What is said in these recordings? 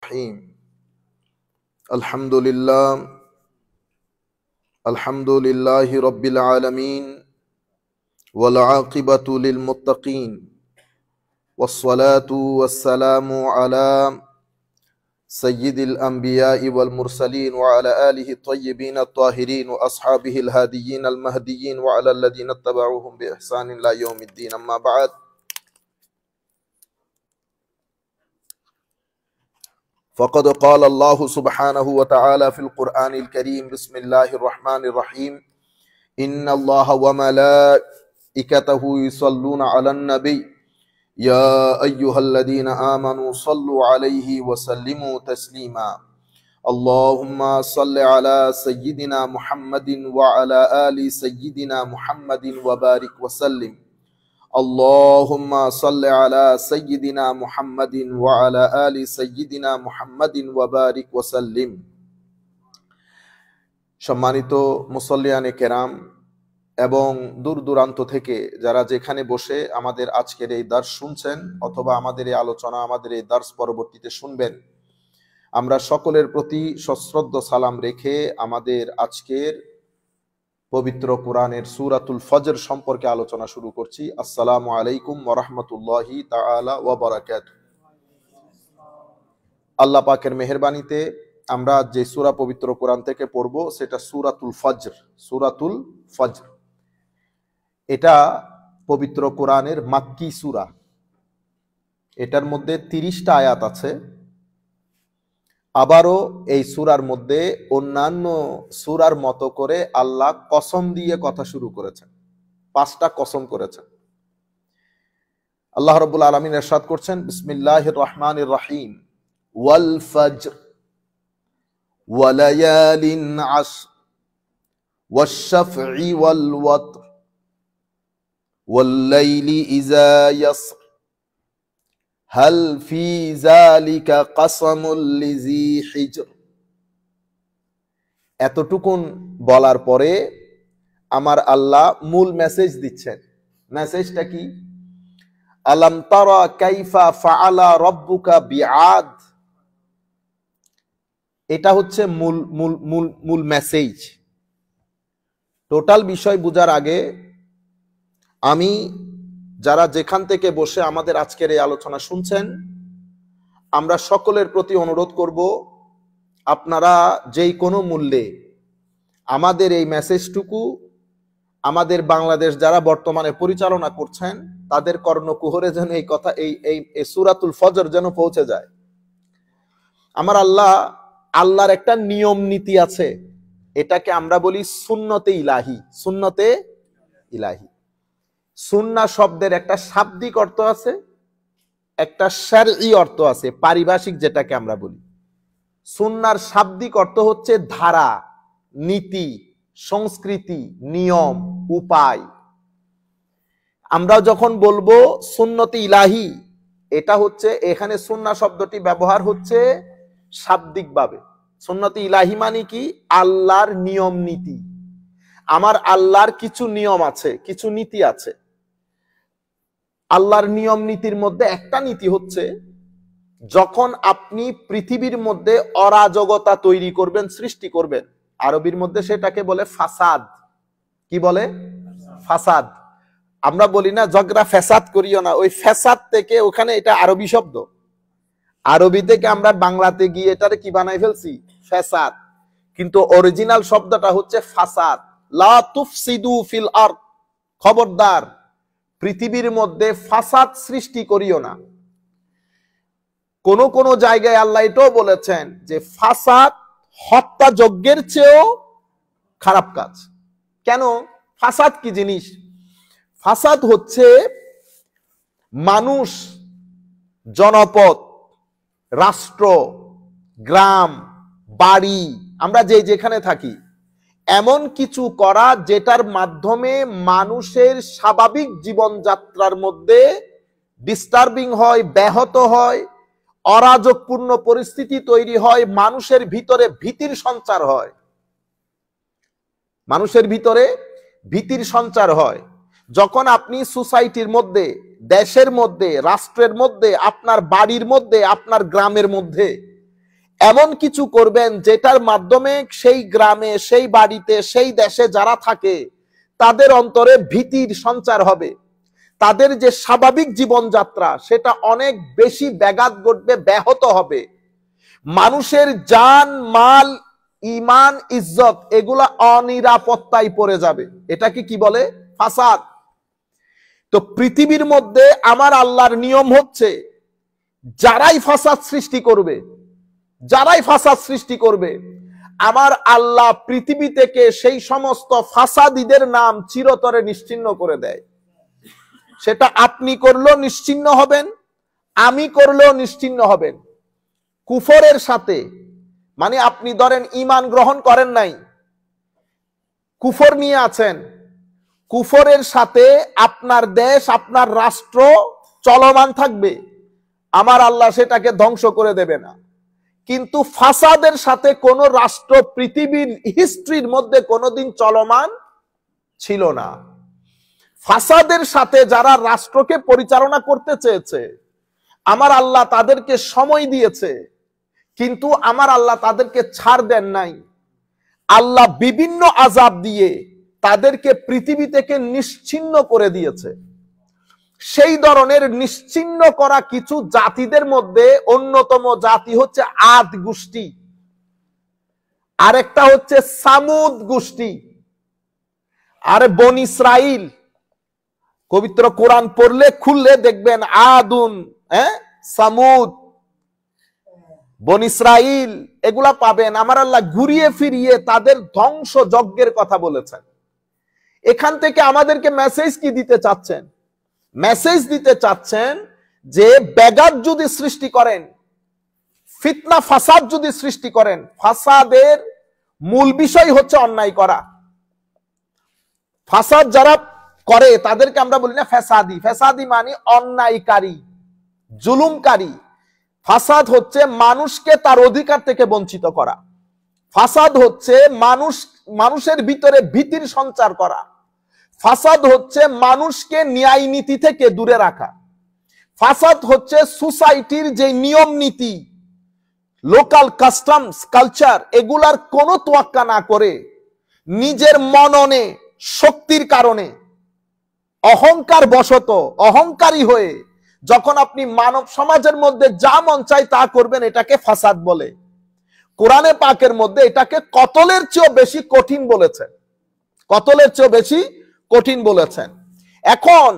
الرحيم الحمد لله رب العالمين والعاقبة للمتقين والصلاة والسلام على سيد الأنبياء والمرسلين وعلى آله الطيبين الطاهرين وأصحابه الهاديين المهديين وعلى الذين اتبعوهم بإحسان إلى يوم الدين. أما بعد، فقد قال الله سبحانه وتعالى في القرآن الكريم: بسم الله الرحمن الرحيم إن الله وملائكته يصلون على النبي يا أيها الذين آمنوا صلوا عليه وسلموا تسليما اللهم صل على سيدنا محمد وعلى آل سيدنا محمد وبارك وسلم اللهم صل على سيدنا محمد وعلى آل سيدنا محمد وبارك وسلم। সম্মানিত মুসল্লিয়ানে কেরাম এবং দূর দূরান্ত থেকে যারা যেখানে বসে আমাদের আজকের এই দার্স শুনছেন অথবা আমাদের এই আলোচনা, আমাদের এই দার্স পরবর্তীতে শুনবেন, আমরা সকলের প্রতি সশ্রদ্ধ সালাম রেখে আমাদের আজকের পবিত্র কোরআনের সূরাতুল ফজর সম্পর্কে আলোচনা শুরু করছি। আসসালামু আলাইকুম ওয়া রাহমাতুল্লাহি তাআলা ওয়া বারাকাতুহু। আল্লাহ পাকের মেহেরবানিতে আমরা যে সূরা পবিত্র কোরআন থেকে পড়ব সেটা সূরাতুল ফজর। সূরাতুল ফজর এটা পবিত্র কোরআনের মাক্কি সূরা। এটার মধ্যে 30টা আয়াত আছে। আবারও এই সূরার মধ্যে অন্যান্য সূরার মতো করে আল্লাহ কসম দিয়ে কথা শুরু করেছেন। 5টা কসম করেছেন। আল্লাহ রাব্বুল আলামিন ইরশাদ করছেন, বিসমিল্লাহির রহমানির রহিম, ওয়াল ফজর ওয়া লায়ালিন আশর ওয়াশ শাফঈ ওয়াল ওয়াতর ওয়াল লাইলি ইযা ইয়াসর হাল ফি যালিকা কাসামুল লিযি হিজর। এতটুকুন বলার পরে আমার আল্লাহ মূল মেসেজ দিচ্ছেন। মেসেজটা কি? আলাম তারা কাইফা ফাআলা রাব্বুকা বিআদ। এটা হচ্ছে মূল মেসেজ। টোটাল বিষয় বোঝার আগে আমি যারা যেখান থেকে বসে আমাদের আজকের এই আলোচনা শুনছেন, আমরা সকলের প্রতি অনুরোধ করব, আপনারা যেই কোনো মূল্যে আমাদের এই মেসেজটুকু আমাদের বাংলাদেশ যারা বর্তমানে পরিচালনা করছেন তাদের কর্ণকুহরে যেন এই কথা এই সূরাতুল ফজর যেন পৌঁছে যায়। আমার আল্লাহর একটা নিয়ম নীতি আছে, এটাকে আমরা বলি সুন্নতে ইলাহি। সুন্নতে ইলাহি। সুন্না শব্দের একটা শাব্দিক অর্থ আছে, একটা শারঈ অর্থ আছে, পারিভাষিক যেটাকে আমরা বলি। সুন্নার শাব্দিক অর্থ হচ্ছে ধারা, নীতি, সংস্কৃতি, নিয়ম, উপায়। আমরা যখন বলবো সুন্নতে ইলাহি, এটা হচ্ছে এখানে সুন্না শব্দটি ব্যবহার হচ্ছে শাব্দিকভাবে। সুন্নতে ইলাহি মানে কি? আল্লাহর নিয়ম নীতি। আমার আল্লাহর কিছু নিয়ম আছে, কিছু নীতি আছে। আল্লাহর নিয়ম নীতির মধ্যে একটা নীতি হচ্ছে, যখন আপনি পৃথিবীর মধ্যে অরাজকতা তৈরি করবেন, সৃষ্টি করবেন, আরবির মধ্যে সেটাকে বলে ফাসাদ। কি বলে? ফাসাদ। আমরা বলি না ঝগড়া ফ্যাসাদ করিও না, ওই ফ্যাসাদ থেকে ওখানে এটা আরবি শব্দ। আরবি থেকে আমরা বাংলাতে গিয়ে এটারে কি বানাই ফেলছি? ফ্যাসাদ। কিন্তু অরিজিনাল শব্দটা হচ্ছে ফাসাদ। লা তুফসিদু ফিল আরদ। খবরদার, পৃথিবীর মধ্যে ফাসাদ সৃষ্টি করিও না। কোন কোন জায়গায় আল্লাহ এটাও বলেছেন যে ফাসাদ হত্যাযজ্ঞের চেয়েও খারাপ কাজ। কেন? ফাসাদ কি জিনিস? ফাসাদ হচ্ছে মানুষ, জনপদ, রাষ্ট্র, গ্রাম, বাড়ি, আমরা যেখানে থাকি, এমন কিছু করা যেটার মাধ্যমে মানুষের স্বাভাবিক জীবনযাত্রার মধ্যে ডিস্টার্বিং হয়, ব্যাহত হয়, অরাজকপূর্ণ পরিস্থিতি তৈরি হয়, মানুষের ভিতরে ভীতির সঞ্চার হয়। মানুষের ভিতরে ভীতির সঞ্চার হয় যখন আপনি সোসাইটির মধ্যে, দেশের মধ্যে, রাষ্ট্রের মধ্যে, আপনার বাড়ির মধ্যে, আপনার গ্রামের মধ্যে এমন কিছু করবেন যেটার মাধ্যমে সেই গ্রামে, সেই বাড়িতে, সেই দেশে যারা থাকে তাদের অন্তরে ভীতির সঞ্চার হবে, তাদের যে স্বাভাবিক জীবনযাত্রা সেটা অনেক বেশি ব্যাঘাত ঘটবে, ব্যাহত হবে, মানুষের জান মাল ইমান ইজ্জত এগুলা অনিরাপত্তায় পড়ে যাবে। এটাকে কি বলে? ফাসাদ। তো পৃথিবীর মধ্যে আমার আল্লাহর নিয়ম হচ্ছে যারাই ফাসাদ সৃষ্টি করবে, যারাই ফাসাদ সৃষ্টি করবে, আমার আল্লাহ পৃথিবী থেকে সেই সমস্ত ফাসাদীদের নাম চিরতরে নিশ্চিহ্ন করে দেয়। সেটা আপনি করলেও নিশ্চিহ্ন হবেন, আমি করলেও নিশ্চিহ্ন হবেন। কুফরের সাথে, মানে আপনি ধরেন ঈমান গ্রহণ করেন নাই, কুফর নিয়ে আছেন, কুফরের সাথে আপনার দেশ, আপনার রাষ্ট্র চলমান থাকবে, আমার আল্লাহ সেটাকে ধ্বংস করে দেবে না। কিন্তু ফাসাদের সাথে কোন রাষ্ট্র পৃথিবীর হিস্ট্রির মধ্যে কোনোদিন চলমান ছিল না। ফাসাদের সাথে যারা রাষ্ট্রকে পরিচালনা করতে চেয়েছে, আমার আল্লাহ তাদেরকে সময় দিয়েছে, কিন্তু আমার আল্লাহ তাদেরকে ছাড় দেন নাই। আল্লাহ বিভিন্ন আযাব দিয়ে তাদেরকে পৃথিবী থেকে নিশ্চিহ্ন করে দিয়েছে। সেই ধরনের নিশ্চিহ্ন করা কিছু জাতিদের মধ্যে অন্যতম জাতি হচ্ছে আদ গোষ্ঠী, আরেকটা হচ্ছে সামুদ গোষ্ঠী, আরে বনি ইসরাইল। পবিত্র কোরআন পড়লে খুললে দেখবেন আদুন, সামুদ, বনি ইসরাইল এগুলা পাবেন। আমার আল্লাহ ঘুরিয়ে ফিরিয়ে তাদের ধ্বংস যজ্ঞের কথা বলেছেন। এখান থেকে আমাদেরকে মেসেজ কি দিতে চাচ্ছেন? মেসেজ দিতে চাচ্ছেন যে ব্যাঘাত যদি সৃষ্টি করেন, ফিতনা ফাসাদ যদি সৃষ্টি করেন, ফাসাদের মূল বিষয় হচ্ছে অন্যায় করা। ফাসাদ যারা করে তাদেরকে আমরা বলি না ফ্যাসাদি। ফ্যাসাদি মানে অন্যায়কারী, জুলুমকারী। ফাসাদ হচ্ছে মানুষকে তার অধিকার থেকে বঞ্চিত করা। ফাসাদ হচ্ছে মানুষের ভিতরে ভীতির সঞ্চার করা। ফাসাদ হচ্ছে মানুষকে ন্যায় নীতি থেকে দূরে রাখা। ফাসাদ হচ্ছে সোসাইটির যে নিয়ম নীতি, লোকাল কাস্টমস, কালচার, এগুলার কোনো তোয়াক্কা না করে নিজের মননে শক্তির কারণে অহংকার বশত, অহংকারী হয়ে যখন আপনি মানব সমাজের মধ্যে যা মন চায় তা করবেন, এটাকে ফাসাদ বলে। কোরআনে পাকের মধ্যে এটাকে কতলের চেয়েও বেশি কঠিন বলেছেন, কতলের চেয়েও বেশি কঠিন বলেছেন। এখন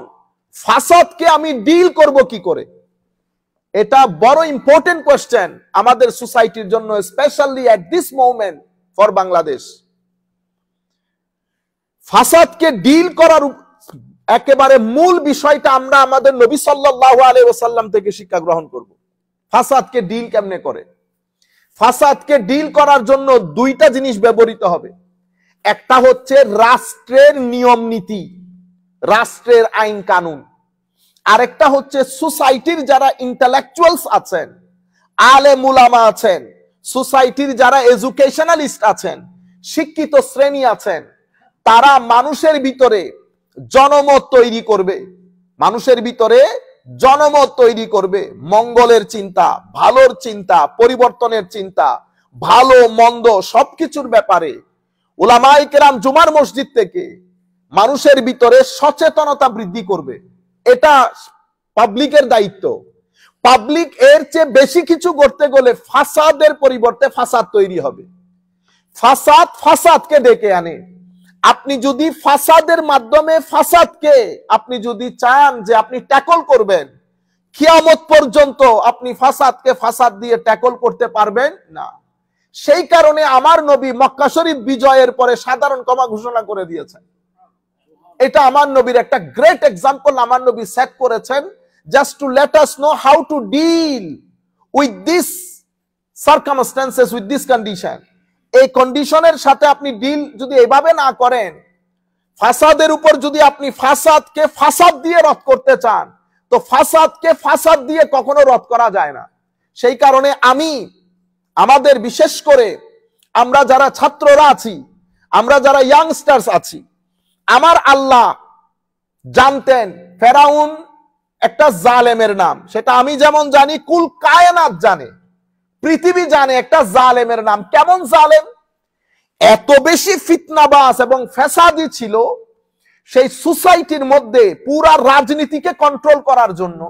ফাসাদকে আমি ডিল করব কি করে? এটা বড় ইম্পর্টেন্ট কোয়েশ্চেন আমাদের সোসাইটির জন্য, specially at this moment for Bangladesh. ফাসাদকে ডিল করার একেবারে মূল বিষয়টা আমরা আমাদের নবী সাল্লাল্লাহু আলাইহি ওয়াসাল্লাম থেকে শিক্ষা গ্রহণ করব। ফাসাদকে ডিল কেমনে করে? ফাসাদকে ডিল করার জন্য দুইটা জিনিস ব্যবহৃত হবে। একটা হচ্ছে রাষ্ট্রের নিয়ম নীতি, রাষ্ট্রের আইন কানুন। আরেকটা হচ্ছে সোসাইটির যারা ইন্টেলেকচুয়ালস আছেন, আলেম উলামা আছেন, সোসাইটির যারা এডুকেশনালিস্ট আছেন, শিক্ষিত শ্রেণী আছেন, তারা মানুষের ভিতরে জনমত তৈরি করবে, মানুষের ভিতরে জনমত তৈরি করবে, মঙ্গলের চিন্তা, ভালোর চিন্তা, পরিবর্তনের চিন্তা, ভালো মন্দ সবকিছুর ব্যাপারে উলামায়ে কেরাম জুমার মসজিদ থেকে মানুষের ভিতরে সচেতনতা বৃদ্ধি করবে। এটা পাবলিকের দায়িত্ব। পাবলিক এর চেয়ে বেশি কিছু করতে গেলে ফাসাদের পরিবর্তে ফাসাদ তৈরি হবে। ফাসাদ ফাসাদকে ডেকে আনে। আপনি যদি ফাসাদের মাধ্যমে ফাসাদকে আপনি যদি চান যে আপনি ট্যাকল করবেন, কিয়ামত পর্যন্ত আপনি ফাসাদকে ফাসাদ দিয়ে ট্যাকল করতে পারবেন না। সেই কারণে আমার নবী মক্কা শরীফ বিজয়ের পরে সাধারণ ক্ষমা ঘোষণা করে দিয়েছেন। এটা আমার নবীর একটা গ্রেট এক্সাম্পল আমার নবী সেট করেছেন, just to let us know how to deal with this circumstances, with this condition. এই কন্ডিশনের সাথে আপনি ডিল যদি এভাবে না করেন, ফাসাদের উপর যদি আপনি ফাসাদকে ফাসাদ দিয়ে রদ করতে চান, তো ফাসাদকে ফাসাদ দিয়ে কখনো রদ করা যায় না। সেই কারণে আমাদের বিশেষ করে আমরা যারা ছাত্ররা আছি, আমরা যারা ইয়াংস্টার্স আছি, আমার আল্লাহ জানতেন ফেরাউন একটা জালেমের নাম, সেটা আমি যেমন জানি কুল কায়নাত জানে। পৃথিবী জানে একটা জালেমের নাম। কেমন জালেম? এত বেশি ফিতনাবাজ এবং ফ্যাসাদি ছিল, সেই সোসাইটির মধ্যে পুরা রাজনীতিকে কন্ট্রোল করার জন্য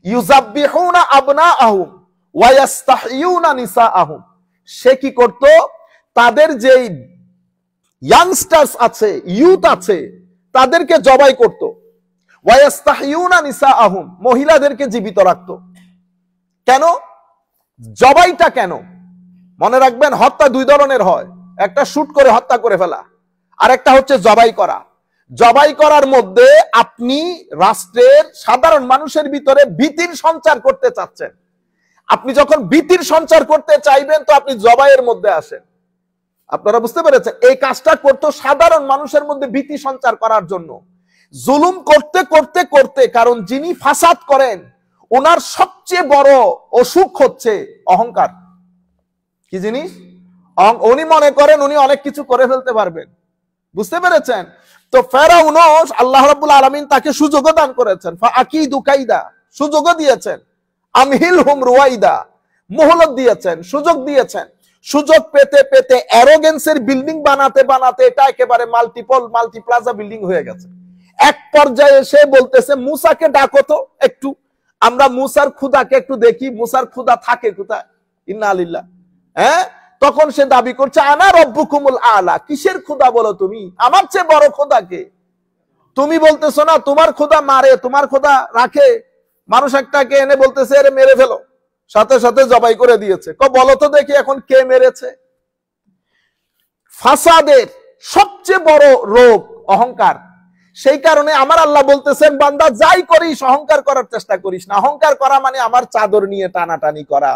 ইউযাব্বিহুনা আবনাআহুম ওয়া ইস্তাহয়ুনা নিসাআহুম, সে কি করত? তাদের যে ইয়াংস্টার্স আছে, ইউথ আছে, তাদেরকে জবাই করত। ওয়া ইস্তাহয়ুনা নিসাআহুম, মহিলাদেরকে জীবিত রাখত। কেন জবাইটা? কেন? মনে রাখবেন, হত্যা দুই ধরনের হয়, একটা শুট করে হত্যা করে ফেলা, আর একটা হচ্ছে জবাই করা। জবাই করার মধ্যে আপনি রাষ্ট্রের সাধারণ মানুষের ভিতরে ভীতির সঞ্চার করতে চাচ্ছেন। আপনি যখন ভীতির সঞ্চার করতে চাইবেন, তো আপনি জবাইয়ের মধ্যে আসেন। আপনারা বুঝতে পেরেছেন? এই কাজটা করতো সাধারণ মানুষের মধ্যে ভীতি সঞ্চার করার জন্য। জুলুম করতে করতে করতে, কারণ যিনি ফাসাদ করেন ওনার সবচেয়ে বড় অসুখ হচ্ছে অহংকার। কি জিনিস? উনি মনে করেন উনি অনেক কিছু করে ফেলতে পারবেন। বুঝতে পেরেছেন? তো ফেরাউন, আল্লাহ রাব্বুল আলামিন তাকে সুযোগও দান করেছেন, ফাআকিদু কাইদা, সুযোগও দিয়েছেন, আমহিলহুম রুয়াইদা, মোহলত দিয়েছেন, সুযোগ দিয়েছেন। সুযোগ পেতে পেতে অ্যারোগেন্সের বিল্ডিং বানাতে বানাতে এটা একেবারে মাল্টিপ্লাজা বিল্ডিং হয়ে গেছে। এক পর্যায়ে সে বলতেছে, মুসাকে ডাকো তো একটু, আমরা মুসার খুদাকে একটু দেখি, মুসার খুদা থাকে কোথায়। ইন্না লিল্লাহ। হ্যাঁ, তখন সে দাবি করছে, আনা রব্বুকুমুল আলা। কিসের খুদা বলো তুমি? আমার চেয়ে বড় খোদা কে? তুমি বলতেছো না তোমার খোদা মারে, তোমার খোদা রাখে। মানুষ একটাকে এনে বলতেছে এরে মেরে ফেলো, সাথে সাথে জবাই করে দিয়েছে। বলো তো দেখি এখন কে মেরেছে? ফাসাদের সবচেয়ে বড় রোগ অহংকার। সেই কারণে আমার আল্লাহ বলতেছেন, বান্দা যাই করিস অহংকার করার চেষ্টা করিস না। অহংকার করা মানে আমার চাদর নিয়ে টানাটানি করা।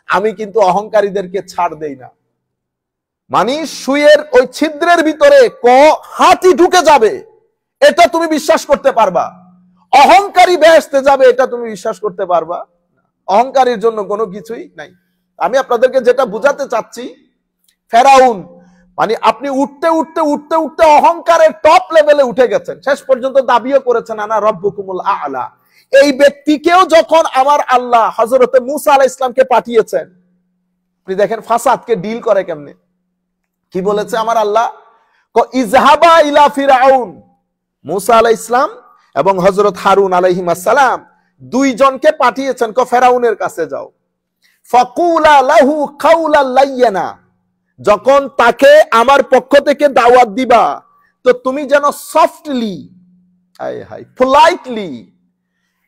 আমি কিন্তু অহংকারীদেরকে ছাড় দেই না। মানে সুয়ের ওই ছিদ্রের ভিতরে হাতি ঢুকে যাবে, এটা তুমি বিশ্বাস করতে পারবা? অহংকারী বেহেশতে যাবে, এটা তুমি বিশ্বাস করতে পারবা? অহংকারীর জন্য কোনো কিছুই নাই। আমি আপনাদেরকে যেটা বুঝাতে চাচ্ছি, ফেরাউন মানে আপনি উঠতে উঠতে উঠতে উঠতে অহংকারের টপ লেভেলে উঠে গেছেন, শেষ পর্যন্ত দাবিও করেছেন আনা রব্বুকুমুল আ'লা। এই ব্যক্তিকেও যখন আমার আল্লাহ হযরতে মুসা আলাইহিস সালামকে পাঠিয়েছেন, আপনি দেখেন ফাসাদকে ডিল করে কেমনে। কি বলেছে আমার আল্লাহ? ইযহাবা ইলা ফিরাউন, মুসা আলাইহিস সালাম এবং হযরত হারুন আলাইহিস সালাম দুইজনকে পাঠিয়েছেন, ফেরাউনের কাছে যাও। ফাকুলা লাহু কাওলাল লাইয়িনা, যখন তাকে আমার পক্ষ থেকে দাওয়াত দিবা, তো তুমি যেন সফটলি, পোলাইটলি,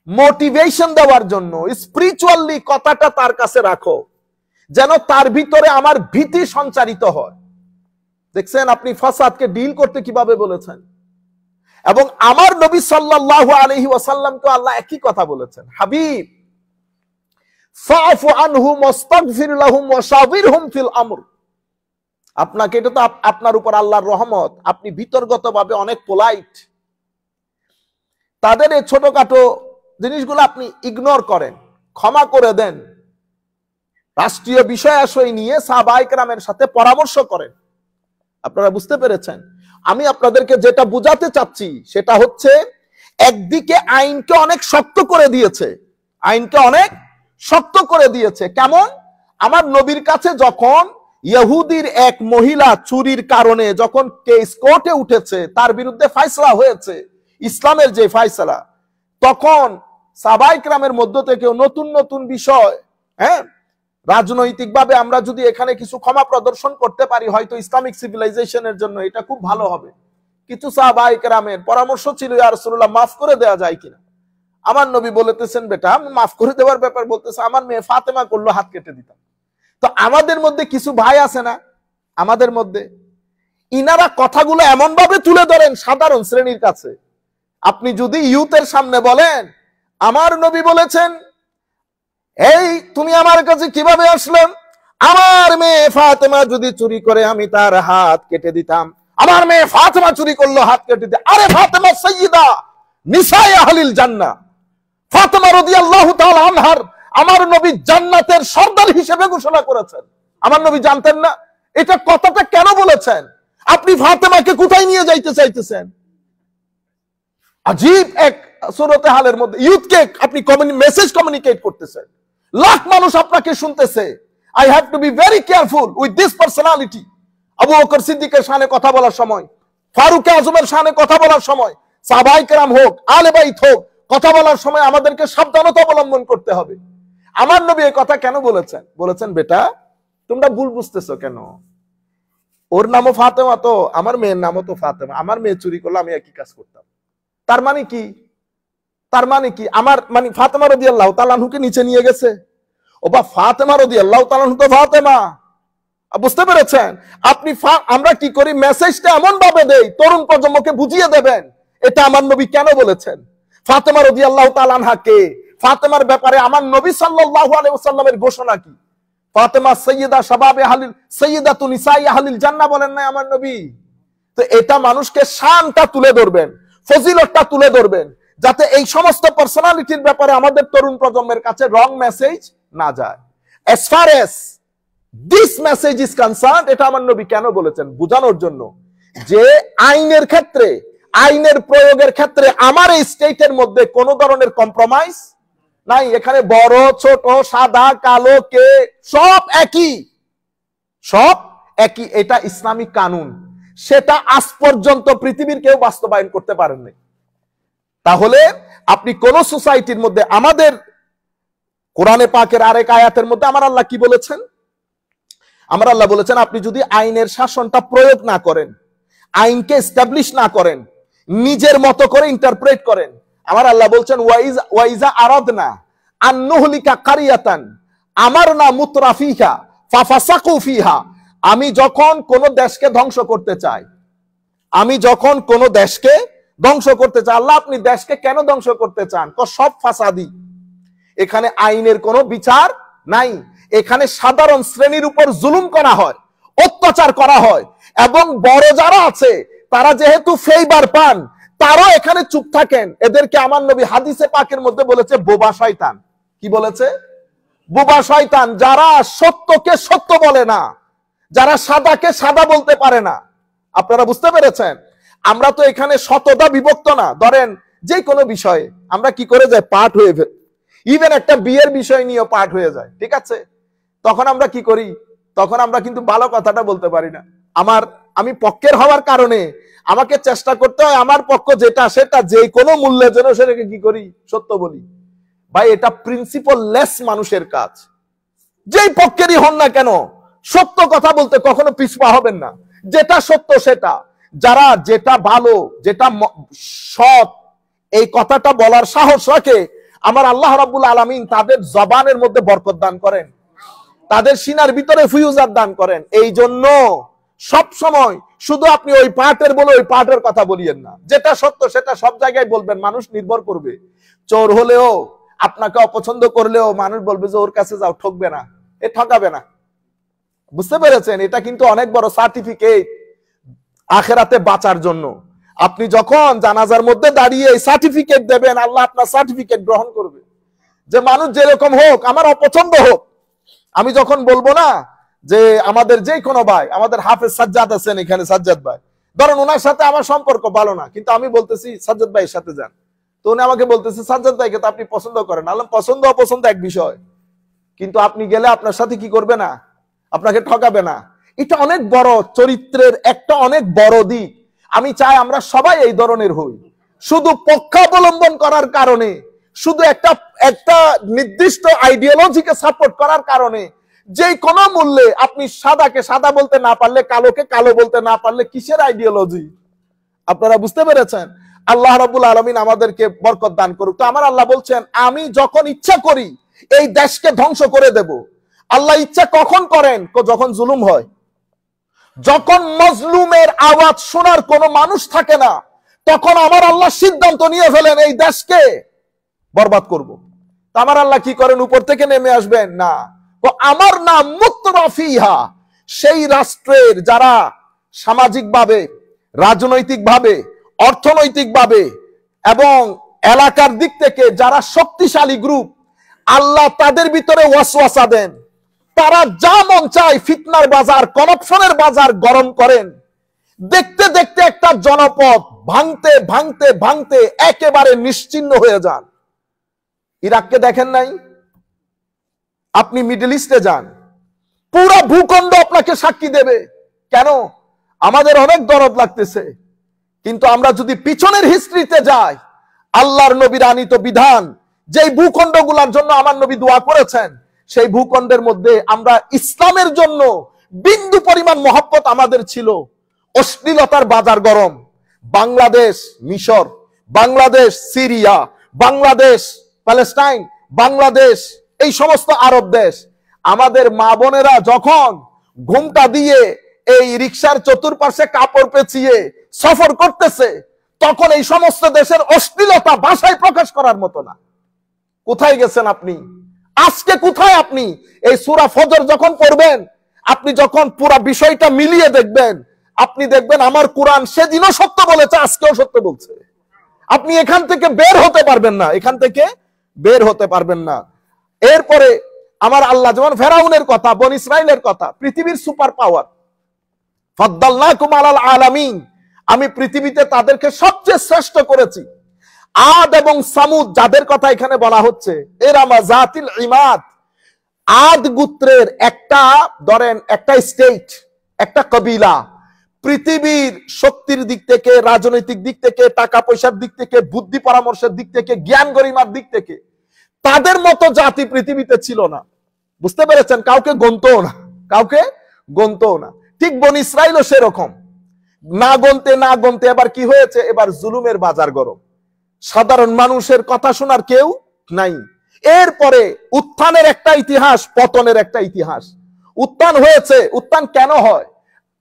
মোটিভেশন দেওয়ার জন্য স্পিরিচুয়ালি কথাটা তার কাছে রাখো, যেন তার ভিতরে আমার ভীতি সঞ্চারিত হয়। দেখছেন আপনি ফাসাদকে ডিল করতে কিভাবে বলেছেন। এবং আমার নবী সাল্লাল্লাহু আলাইহি ওয়াসাল্লামকে আল্লাহ একই কথা বলেছেন, হাবিব ফাফু আনহুম ওয়াস্তাগফির লাহুম ওয়াশাবিরহুম ফিল আমর। আপনাকে, এটা তো আপনার উপর আল্লাহর রহমত, আপনি ভিতরগতভাবে অনেক পোলাইট। তাদের এই ছোটখাটো জিনিসগুলো আপনি ইগনোর করেন, ক্ষমা করে দেন। রাষ্ট্রীয় বিষয় আশয় নিয়ে সাহাবায়ে কেরামের সাথে পরামর্শ করেন। আপনারা বুঝতে পেরেছেন? আমি আপনাদেরকে যেটা বুঝাতে চাচ্ছি সেটা হচ্ছে, একদিকে আইনকে অনেক শক্ত করে দিয়েছে, আইনকে অনেক শক্ত করে দিয়েছে। কেমন? আমার নবীর কাছে যখন ইহুদির এক মহিলা চুরির কারণে যখন কেস কোর্টে উঠেছে, তার বিরুদ্ধে ফয়সালা হয়েছে, ইসলামের যে ফয়সালা, তখন সাহাবায়ে কেরামের মধ্য থেকে নতুন নতুন বিষয়, রাজনৈতিকভাবে আমরা যদি এখানে কিছু ক্ষমা প্রদর্শন করতে পারি, হয়তো ইসলামিক সিভিলাইজেশনের জন্য এটা খুব ভালো হবে। কিছু সাহাবায়ে কেরামের পরামর্শ ছিল, ইয়া রাসূলুল্লাহ মাফ করে দেওয়া যায় কিনা। আমার নবী বলতেছেন, বেটা মাফ করে দেওয়ার ব্যাপার বলতেছে, আমার মেয়ে ফাতেমা করলো, হাত কেটে দিতাম। তো আমাদের মধ্যে কিছু ভাই আছে না, আমাদের মধ্যে ইনারা কথাগুলো এমন ভাবে তুলে ধরেন সাধারণ শ্রেণীর কাছে। আপনি যদি ইউথের সামনে বলেন, আমার নবী বলেছেন, এই তুমি আমার কাছে কিভাবে আসলেন, আমার মেয়ে ফাতেমা যদি চুরি করে আমি তার হাত কেটে দিতাম, আমার মেয়ে ফাতেমা চুরি করলো, হাত কেটে দিতাম। আরে ফাতেমা সাইয়্যিদা নিসায়ে আহলিল জান্নাহ, ফাতেমা রাদিয়াল্লাহু তাআলা আনহার আমার নবী জান্নাতের সর্দার হিসেবে ঘোষণা করেছেন। আমার নবী জানতেন না? এটা কথাটা কেন বলেছেন? আপনি ফাতেমাকে কোথায় নিয়ে যাইতে চাইতেছেন? আজীব এক সূরতে হালের মধ্যে ইউথকে আপনি মেসেজ কমিউনিকেট করতেছেন, লাখ মানুষ আপনাকে শুনতেছে, I have to be very careful with this personality. Abu Bakr সিদ্দিকের শানে কথা বলার সময়, ফারুক আজমের শানে কথা বলার সময়, সাহাবায়ে কেরাম হোক, আলে বাইত হোক, কথা বলার সময় আমাদেরকে সাবধানতা অবলম্বন করতে হবে। আমার নবী এই কথা কেন বলেছেন? বলেছেন, বেটা তোমরা ভুল বুঝতেছো কেন? ওর নামও ফাতেমা, তো আমার মেয়ের নামও তো ফাতেমা। আমার মেয়ে চুরি করলে আমি একই কাজ করতাম। তার মানে কি? তার মানে কি? আমার মানে ফাতেমা রাদিয়াল্লাহু তাআলা আনহুকে নিচে নিয়ে গেছে? ও বা ফাতেমা রাদিয়াল্লাহু তাআলা আনহু তো ফাতেমা। বুঝতে পেরেছেন? আপনি আমরা কি করি, মেসেজটা এমন ভাবে দেই তরুণ প্রজন্মকে বুঝিয়ে দেবেন এটা আমার নবী কেন বলেছেন। ফাতেমা রাদিয়াল্লাহু তাআলা আনহা কে? ফাতেমার ব্যাপারে আমার নবী সাল্লাল্লাহু আলাইহি ওয়াসাল্লামের ঘোষণা কি? ফাতেমা সাইয়্যিদা শাবাবে আহলিল সাইয়্যিদাতু নিসাই আহলিল জান্নাহ বলেন না আমার নবী? তো এটা মানুষকে শানটা তুলে ধরবেন, ফজিলতটা তুলে ধরবেন, যাতে এই সমস্ত পার্সোনালিটির ব্যাপারে আমাদের তরুণ প্রজন্মের কাছে রং মেসেজ না যায়। as far as this message is concerned, এটা আমার নবী কেন বলেছেন? বোঝানোর জন্য যে আইনের ক্ষেত্রে, আইনের প্রয়োগের ক্ষেত্রে আমার এই স্টেটের মধ্যে কোন ধরনের কম্প্রোমাইজ নাই। এখানে বড় ছোট, সাদা কালো, কে সব একই, সব একই। এটা ইসলামিক কানুন, সেটা আজ পর্যন্ত পৃথিবীর কেউ বাস্তবায়ন করতে পারেননি। তাহলে আপনি কোন সোসাইটির মধ্যে, আমাদের কোরআনে পাকের আরেক আয়াতের মধ্যে আমার আল্লাহ কি বলেছেন? আমার আল্লাহ বলেছেন, আপনি যদি আইনের শাসনটা প্রয়োগ না করেন, আইনকে এস্টাবলিশ না করেন, নিজের মতো করে ইন্টারপ্রেট করেন, আমার আল্লাহ বলছেন ওয়াইজা আরাদনা আন নুহলিকা কারিয়াতান আমারনা মুতরাফিহা ফাফাসাকু ফিহা, আমি যখন কোন দেশকে ধ্বংস করতে চাই, আমি যখন কোন দেশকে ধ্বংস করতে চাই, আল্লাহ আপনি দেশকে কেন ধ্বংস করতে চান? সব ফাসাদি। এখানে আইনের কোনো বিচার নাই, এখানে সাধারণ শ্রেণীর উপর জুলুম করা হয়, অত্যাচার করা হয়, এবং বড় যারা আছে তারা যেহেতু ফেভার পান, তারাও এখানে চুপ থাকেন। এদেরকে আমার নবী হাদিসে পাকের মধ্যে বলেছে বোবা শয়তান। কি বলেছে? বোবা শয়তান। যারা সত্যকে সত্য বলে না, যারা সাদাকে সাদা বলতে পারে না। আপনারা বুঝতে পেরেছেন? আমরা তো এখানে শতদা বিভক্ত না। ধরেন যে কোনো বিষয়ে আমরা কি করে যাই, পাঠ হয়ে ফেল, ইভেন একটা বিয়ের বিষয় নিয়েও পাঠ হয়ে যায়, ঠিক আছে? তখন আমরা কি করি? তখন আমরা কিন্তু ভালো কথাটা বলতে পারি না। আমি পক্ষের হওয়ার কারণে আমাকে চেষ্টা করতে হয় আমার পক্ষ যেটা, সেটা যে কোনো মূল্যের জন্য সেটাকে কি করি, সত্য বলি। ভাই, এটা প্রিন্সিপাল লেস মানুষের কাজ। যেই পক্ষেরই হন না কেন, সত্য কথা বলতে কখনো পিছপা হবেন না। যেটা সত্য সেটা, যারা যেটা ভালো, যেটা সৎ, এই কথাটা বলার সাহস রাখে, আমার আল্লাহ রাব্বুল আলামিন তাদের জবানের মধ্যে বরকত দান করেন, তাদের সিনার ভিতরে ফিউজার দান করেন। এই জন্য সব সময় শুধু আপনি ওই পার্টের বলে ওই পার্টের কথা বলিয়েন না। যেটা সত্য সেটা সব জায়গায় বলবেন, মানুষ নির্ভর করবে। চোর হলেও, আপনাকে অপছন্দ করলেও মানুষ বলবে যে ওর কাছে যাও, ঠকবে না, এ ঠকাবে না। বুঝতে পেরেছেন? এটা কিন্তু অনেক বড় সার্টিফিকেট আখেরাতে বাঁচার জন্য। আপনি যখন জানাজার মধ্যে দাঁড়িয়ে সার্টিফিকেট দেবেন, আল্লাহ আপনার সার্টিফিকেট গ্রহণ করবে। যে মানুষ যেরকম হোক, আমার অপছন্দ হোক, আমি যখন বলবো না যে আমাদের যে কোনো ভাই, আমাদের হাফেজ সাজ্জাদ আছেন এখানে, সাজ্জাদ ভাই, ধরেন ওনার সাথে আমার সম্পর্ক ভালো না, কিন্তু আমি বলতেছি সাজ্জাদ ভাইয়ের সাথে যান, তো উনি আমাকে বলতেছে সাজ্জাদ ভাইকে তো আপনি পছন্দ করেন। আল্লাহ পছন্দ অপছন্দ এক বিষয়, কিন্তু আপনি গেলে আপনার সাথে কি করবে না, আপনাকে ঠকাবে না। এটা অনেক বড় চরিত্রের একটা অনেক বড় দিক। আমি চাই আমরা সবাই এই ধরনের হই। শুধু পক্ষাবলম্বন করার কারণে, শুধু একটা নির্দিষ্ট আইডিওলজিকে সাপোর্ট করার কারণে, যে কোনো মূল্যে আপনি সাদাকে সাদা বলতে না পারলে, কালোকে কালো বলতে না পারলে, কিসের আইডিওলজি? আপনারা বুঝতে পেরেছেন? আল্লাহ রাব্বুল আলামিন আমাদেরকে বরকত দান করুক। তো আমার আল্লাহ বলছেন, আমি যখন ইচ্ছা করি এই দেশকে ধ্বংস করে দেব। আল্লাহ ইচ্ছা কখন করেন? যখন জুলুম হয়, যখন মজলুমের আওয়াজ শোনার কোনো মানুষ থাকে না, তখন আমার আল্লাহ সিদ্ধান্ত নিয়ে ফেলেন এই দেশকে বরবাদ করব। তো আমার আল্লাহ কি করেন? উপর থেকে নেমে আসবেন না, আমার নাম মুতরাফিহা, সেই রাষ্ট্রের যারা সামাজিকভাবে, রাজনৈতিকভাবে, অর্থনৈতিকভাবে এবং এলাকার দিক থেকে যারা শক্তিশালী গ্রুপ, আল্লাহ তাদের ভিতরে ওয়াসওয়াসা দেন। তারা যা মন চায় ফিতনার বাজার, করাপশনের বাজার গরম করেন। দেখতে দেখতে একটা জনপদ ভাঙতে ভাঙতে ভাঙতে একেবারে নিশ্চিহ্ন হয়ে যান। ইরাককে দেখেন নাই? আপনি মিডল ইস্টে যান, ভূখণ্ড আপনাকে সাক্ষী দেবে। কেন? আমাদের অনেক দরদ লাগতেছে, কিন্তু আমরা যদি পিছনের হিস্ট্রিতে যাই, আল্লাহর নবীর আনিত বিধান, যেই ভূখণ্ডগুলোর জন্য আমার নবী দোয়া করেছেন, সেই ভূখণ্ডের মধ্যে আমরা ইসলামের জন্য বিন্দু পরিমাণ মহব্বত আমাদের ছিল। অশ্লীলতার বাজার গরম। বাংলাদেশ মিশর, বাংলাদেশ সিরিয়া, বাংলাদেশ প্যালেস্টাইন, বাংলাদেশ এই সমস্ত আরব দেশ, আমাদের মা বোনেরা যখন ঘুমটা দিয়ে এই রিকশার চতুর্পাশে কাপড় পেঁচিয়ে সফর করতেছে, তখন এই সমস্ত দেশের অশ্লীলতা ভাষায় প্রকাশ করার মতো না। কোথায় গেছেন আপনি? আজকে কোথায় আপনি? এই সূরা ফজর যখন পড়বেন, আপনি যখন পুরো বিষয়টা মিলিয়ে দেখবেন, আপনি দেখবেন আমার কোরআন সেদিনও সত্য বলেছে, আজকেও সত্য বলছে। আপনি এখান থেকে বের হতে পারবেন না, এখান থেকে বের হতে পারবেন না। এরপরে আমার আল্লাহ যেমন ফেরাউনের কথা, বনী ইসরাইলের কথা, পৃথিবীর সুপার পাওয়ার, ফাদ্দালনাকুম আলাল আলামিন, আমি পৃথিবীতে তাদেরকে সবচেয়ে শ্রেষ্ঠ করেছি। আদ এবং সামুদ যাদের কথা এখানে বলা হচ্ছে, এরামা জাতিল ইমাদ, আদ গোত্রের একটা, ধরেন একটা স্টেট, একটা কবিলা, পৃথিবীর শক্তির দিক থেকে, রাজনৈতিক দিক থেকে, টাকা পয়সার দিক থেকে, বুদ্ধি পরামর্শের দিক থেকে, জ্ঞান গরিমার দিক থেকে তাদের মতো জাতি পৃথিবীতে ছিল না। বুঝতে পেরেছেন? কাউকে গণতও না, কাউকে গণতও না। ঠিক বনী ইসরাইলও সেরকম, না গণতে না গণতে এবার কি হয়েছে? এবার জুলুমের বাজার গরম, সাধারণ মানুষের কথা শোনার কেউ নাই। এরপরে উত্থানের একটা ইতিহাস, পতনের একটা ইতিহাস। উত্থান হয়েছে। উত্থান কেন হয়?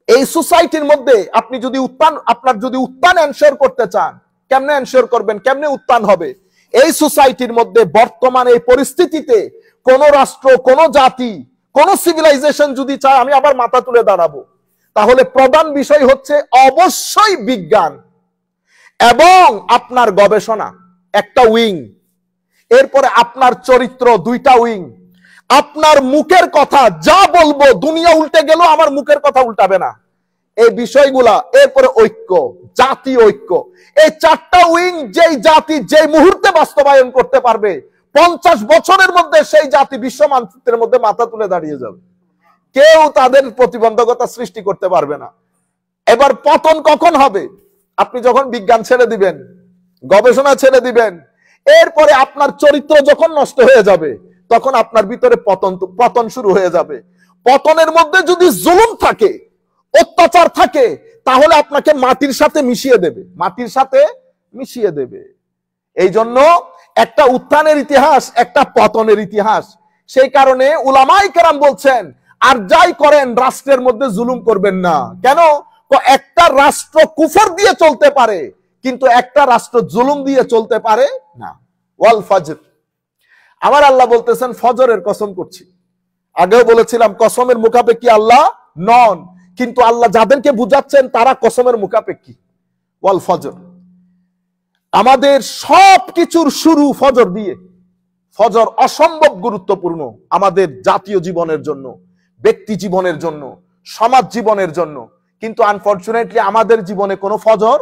এই সোসাইটির মধ্যে আপনি যদি উত্থান, আপনার যদি উত্থান এনশিওর করতে চান, কেমনে এনশিওর করবেন? কেমনে উত্থান হবে? এই সোসাইটির মধ্যে বর্তমান এই পরিস্থিতিতে কোন রাষ্ট্র, কোন জাতি, কোন সিভিলাইজেশন যদি চায় আমি আবার মাথা তুলে দাঁড়াবো, তাহলে প্রধান বিষয় হচ্ছে অবশ্যই বিজ্ঞান এবং আপনার গবেষণা একটা উইং, এরপরে আপনার চরিত্র দুইটা উইং, আপনার মুখের কথা যা বলবো দুনিয়া উল্টে গেল আমার মুখের কথা উল্টাবে না, এই বিষয়গুলা। এরপরে ঐক্য, জাতি ঐক্য, এই চারটা উইং যেই জাতি যেই মুহূর্তে বাস্তবায়ন করতে পারবে, 50 বছরের মধ্যে সেই জাতি বিশ্ব মানচিত্রের মধ্যে মাথা তুলে দাঁড়িয়ে যাবে। কেউ তাদের প্রতিবন্ধকতা সৃষ্টি করতে পারবে না। এবার পতন কখন হবে? আপনি যখন বিজ্ঞান ছেড়ে দিবেন, গবেষণা ছেড়ে দিবেন, এরপরে আপনার চরিত্র যখন নষ্ট হয়ে যাবে, তখন আপনার ভিতরে পতন শুরু হয়ে যাবে। পতনের মধ্যে যদি জুলুম থাকে, অত্যাচার থাকে, তাহলে আপনাকে মাটির সাথে মিশিয়ে দেবে, মাটির সাথে মিশিয়ে দেবে। এই জন্য একটা উত্থানের ইতিহাস, একটা পতনের ইতিহাস। সেই কারণে উলামায়ে কেরাম বলছেন, আর যাই করেন রাষ্ট্রের মধ্যে জুলুম করবেন না। কেন? একটা রাষ্ট্র কুফর দিয়ে চলতে পারে, কিন্তু একটা রাষ্ট্র জুলুম দিয়ে চলতে পারে না। ওয়াল ফজর, আমার আল্লাহ বলতেছেন ফজরের কসম করছি। আগেও বলেছিলাম কসমের মুখাপেক্ষী আল্লাহ নন, কিন্তু আল্লাহ যাদেরকে বুঝাচ্ছেন তারা কসমের মুখাপেক্ষী। ওয়াল ফজর, আমাদের সব কিছুর শুরু ফজর দিয়ে। ফজর অসম্ভব গুরুত্বপূর্ণ আমাদের জাতীয় জীবনের জন্য, ব্যক্তি জীবনের জন্য, সমাজ জীবনের জন্য, কিন্তু আনফরচুনেটলি আমাদের জীবনে কোনো ফজর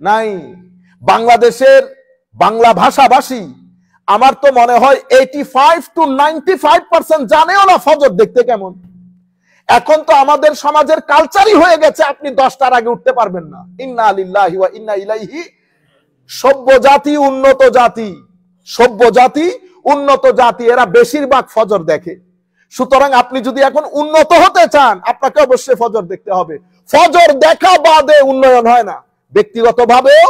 নাই। বাংলাদেশের বাংলা ভাষাভাষী আমার তো মনে হয় 85 to 95% জানেও না ফজর দেখতে কেমন। এখন তো আমাদের সমাজের কালচারই হয়ে গেছে আপনি 10টার আগে উঠতে পারবেন না। ইন্না লিল্লাহি ওয়া ইন্না ইলাইহি। সভ্য জাতি, উন্নত জাতি, সভ্য জাতি, উন্নত জাতি, এরা বেশিরভাগ ফজর দেখে। সুতরাং আপনি যদি এখন উন্নত হতে চান, আপনাকে অবশ্যই ফজর দেখতে হবে। ফজর দেখা বাদে উন্নয়ন হয় না, ব্যক্তিগতভাবেও,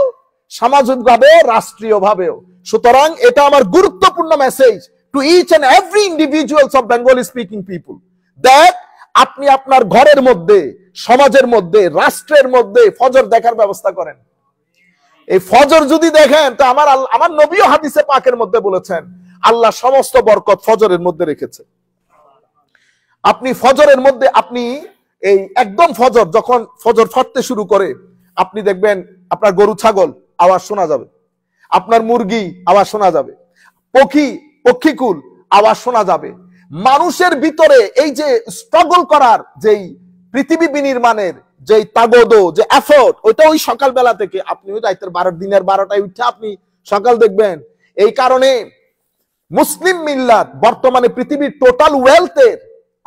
সামাজিকভাবেও, রাষ্ট্রীয়ভাবেও। সুতরাং এটা আমার গুরুত্বপূর্ণ message to each and every individuals of Bengali speaking people, that আপনি আপনার ঘরের মধ্যে, সমাজের মধ্যে, রাষ্ট্রের মধ্যে ফজর দেখার ব্যবস্থা করেন। এই ফজর যদি দেখেন, তো আমার নবীও হাদিসে পাকের মধ্যে বলেছেন আল্লাহ সমস্ত বরকত ফজরের মধ্যে রেখেছে। আপনি ফজরের মধ্যে, আপনি এই একদম ফজর যখন ফজর ফাটতে শুরু করে, আপনি দেখবেন আপনার গরু ছাগল আওয়াজ শোনা যাবে, আপনার মুরগি আওয়াজ শোনা যাবে, পক্ষীকুল আওয়াজ শোনা যাবে। মানুষের ভিতরে এই যে স্ট্রাগল করার, যেই পৃথিবী বিনির্মাণের যেই তাগদ, যে এফোর্ট, ওইটা ওই সকালবেলা থেকে আপনি ওই রাতের 12 12টায় উঠে আপনি সকাল দেখবেন। এই কারণে মুসলিম মিল্লাত বর্তমানে পৃথিবীর টোটাল ওয়েলথের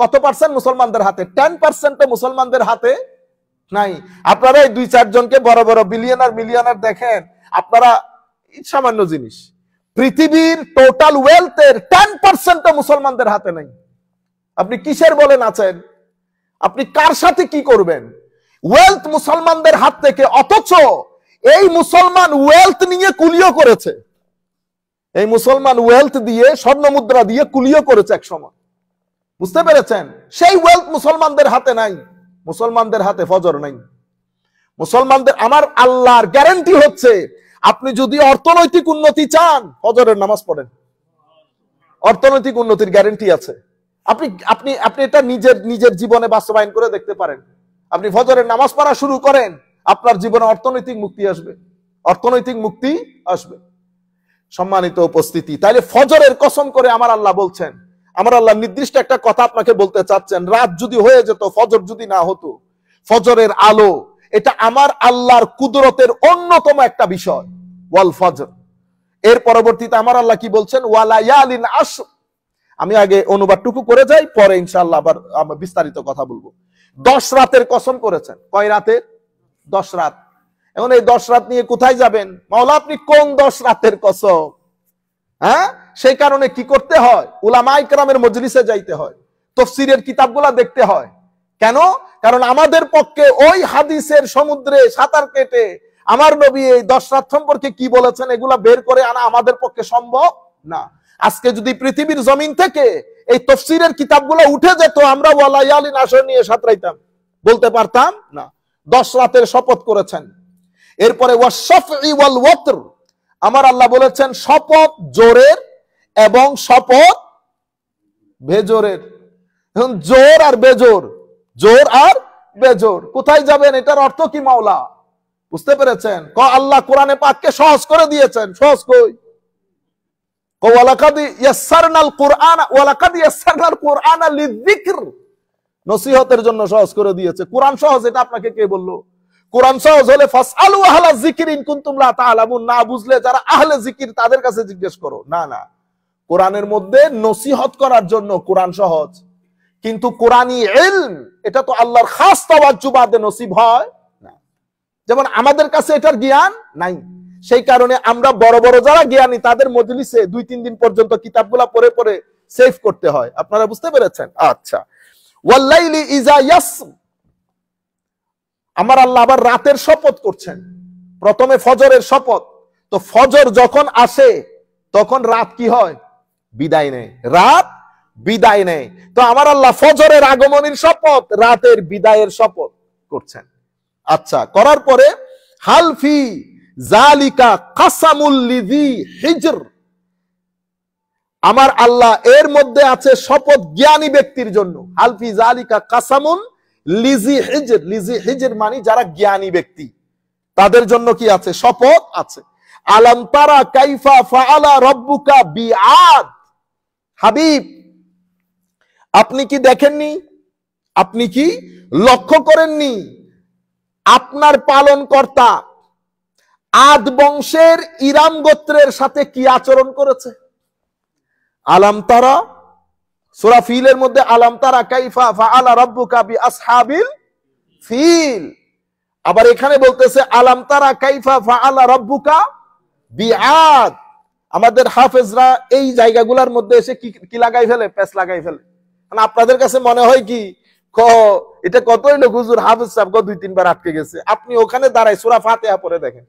কত পার্সেন্ট মুসলমানদের হাতে? 10% মুসলমানদের হাতে নাই। আপনারা এই 2-4 জনকে বড় বড় বিলিয়নার মিলিয়নার দেখেন, আপনারা সামান্য জিনিস। পৃথিবীর টোটাল ওয়েলথের 10% মুসলমানদের হাতে নাই। আপনি কিসের বলেন আছেন? আপনি কার সাথে কি করবেন? ওয়েলথ মুসলমানদের হাত থেকে, অথচ এই মুসলমান ওয়েলথ নিয়ে কুলিও করেছে। এই মুসলমান ওয়েলথ দিয়ে, স্বর্ণ মুদ্রা দিয়ে কুলিও করেছে এক সময়। বুঝতে পেরেছেন? সেই ওয়েলথ মুসলমানদের হাতে নাই। মুসলমানদের হাতে ফজর নাই। মুসলমানদের, আমার আল্লাহর গ্যারান্টি হচ্ছে, আপনি যদি অর্থনৈতিক উন্নতি চান, ফজরের নামাজ পড়েন। অর্থনৈতিক উন্নতির গ্যারান্টি আছে। আপনি আপনি আপনি এটা নিজের জীবনে বাস্তবায়ন করে দেখতে পারেন। আপনি ফজরের নামাজ পড়া শুরু করেন, আপনার জীবনে অর্থনৈতিক মুক্তি আসবে। অর্থনৈতিক মুক্তি আসবে। সম্মানিত উপস্থিতি, তাইলে ফজরের কসম করে আমার আল্লাহ বলছেন, আমার আল্লাহ নির্দিষ্ট একটা কথা আপনাকে বলতে চাচ্ছেন, রাত যদি হয়ে যেত, ফজর যদি না হতো, ফজরের আলো, এটা আমার আল্লাহর কুদরতের অন্যতম একটা বিষয়। ওয়াল ফজর। এর পরবর্তীতে আমার আল্লাহ কি বলছেন? ওয়ালায়ালিন আশর। আমি আগে অনুবাদটুকু করে যাই, পরে ইনশাআল্লাহ আবার বিস্তারিত কথা বলবো। 10 রাতের কসম করেছেন। কয় রাতের? 10 রাত। এখন এই 10 রাত নিয়ে কোথায় যাবেন? মাওলা আপনি কোন 10 রাতের কসম? হ্যাঁ, সেই কারণে কি করতে হয়? উলামায়ে কেরামের মজলিসে যাইতে হয়, তাফসীরের কিতাবগুলা দেখতে হয়। কেন? কারণ আমাদের পক্ষে ওই হাদিসের সমুদ্রে সাঁতার কেটে আমার নবী এই 10 রাত সম্পর্কে কি বলেছেন এগুলা বের করে আনা আমাদের পক্ষে সম্ভব না। আজকে যদি পৃথিবীর জমিন থেকে এই তাফসীরের কিতাবগুলো উঠে যেত, আমরা ওয়ালায়ালিন আশর নিয়ে সাঁতরাইতাম, বলতে পারতাম না। 10 রাতের শপথ করেছেন। এরপরে ওয়াশফঈ ওয়াল ওয়াতর, আমার আল্লাহ বলেছেন শপথ জোরের এবং শপথ বেজোরের। এখন জোর আর বেজোর, জোর আর বেজোর, কোথায় যাবেন? এটার অর্থ কি মাওলা? বুঝতে পেরেছেন? আল্লাহ কোরআনে পাককে সহজ করে দিয়েছেন। সহজ কই? ওয়ালাকাদ ইয়াসসারনাল কুরআন ওয়ালাকাদ ইয়াসসারনাল কুরআনা লিযিকর, নসিহতের জন্য সহজ করে দিয়েছে। কোরআন সহজ, এটা আপনাকে কে বললো? কোরআন সহজ হলে ফাসআলু আহলা যিকর ইন কুনতুম লা তা'লামুন, না বুঝলে যারা আহলে জিকির তাদের কাছে জিজ্ঞেস করো। না না, কোরআনের মধ্যে নসিহত করার জন্য কোরআন সহজ, কিন্তু কোরআনী ইলম এটা তো আল্লাহর খাস তাওয়াজ্জু বাদে নসিব হয় না। যেমন আমাদের কাছে এটার জ্ঞান নাই, সেই কারণে আমরা বড় বড় যারা জ্ঞানী তাদের মজলিসে 2-3 দিন পর্যন্ত কিতাবগুলা পড়ে পড়ে সেভ করতে হয়। আপনারা বুঝতে পেরেছেন? আচ্ছা, ওয়াল্লাইলি ইজা ইয়াসর, আমার আল্লাহ আবার রাতের শপথ করছেন। প্রথমে ফজরের শপথ, তো ফজর যখন আসে তখন রাত কি হয়? বিদায় নেয়। রাত বিদায় নেয়। তো আমার আল্লাহ ফজরের আগমনের শপথ, রাতের বিদায়ের শপথ করছেন। আচ্ছা, করার পরে হালফি জালিকা কাসামুল লিযি হিজর, আমার আল্লাহ এর মধ্যে আছে শপথ জ্ঞানী ব্যক্তির জন্য। হালফি জালিকা কাসামুল লিযি হিজর, লিযি হিজর মানে যারা জ্ঞানী ব্যক্তি, তাদের জন্য কি আছে? শপথ আছে। আলাম তারা কাইফা ফাআলা রাব্বুকা বিআদ, হাবিব আপনি কি দেখেননি, আপনি কি লক্ষ্য করেননি আপনার পালনকর্তা আদ বংশের ইরাম গোত্রের সাথে কি আচরণ করেছে? আলাম তারা, সূরা ফিলের মধ্যে আলাম তারা কাইফা ফাআলা রাব্বুকা বিআসহাবিল ফিল, আবার এখানে বলতেছে আলাম তারা কাইফা ফাআলা রাব্বুকা বিআদ। আমাদের হাফেজরা এই জায়গাগুলোর মধ্যে এসে কি লাগাই ফেলে? পেস লাগাই ফেলে। মানে আপনাদের কাছে মনে হয় কি এটা কতই লোক হুজুর হাফেজ সাহেব 2-3 বার আটকে গেছে। আপনি ওখানে দাঁড়াই সূরা ফাতিহা পড়ে দেখেন,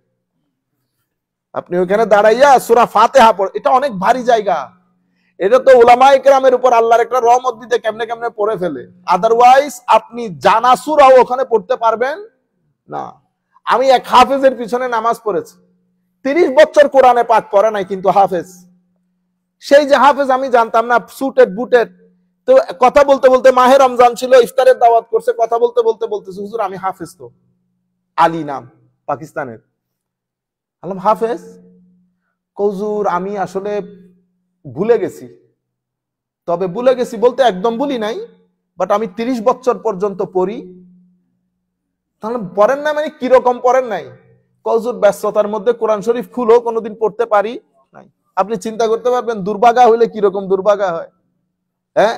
আপনি ওখানে দাঁড়াইয়া সূরা ফাতিহা পড়ে, এটা অনেক ভারী জায়গা। এটা তো উলামায়ে কেরামের উপর আল্লাহর একটা রহমত দিতে কেমনে কেমনে পড়ে ফেলে। আদারওয়াইজ আপনি জানা সূরাও ওখানে পড়তে পারবেন না। আমি এক হাফেজের পিছনে নামাজ পড়েছি, 30 বছর কোরআনে পাক পড়ে নাই, কিন্তু হাফেজ। সেই যে হাফেজ আমি জানতাম না, সুটেড বুটেড। তো কথা বলতে বলতে, মাহে রমজান ছিল, ইফতারের দাওয়াত করছে, কথা বলতে বলতে বলতেছে হুজুর আমি হাফেজ। তো আলী নাম, পাকিস্তানের। আলম হাফেজ, হুজুর আমি আসলে ভুলে গেছি। তবে ভুলে গেছি বলতে একদম ভুলি নাই, বাট আমি 30 বছর পর্যন্ত পড়ি। তাহলে পড়েন না মানে কিরকম পড়েন নাই? হুজুর ব্যস্ততার মধ্যে কোরআন শরীফ খুলো কোনোদিন পড়তে পারি নাই। আপনি চিন্তা করতে পারবেন দুর্ভাগা হইলে কিরকম দুর্ভাগা হয়। হ্যাঁ,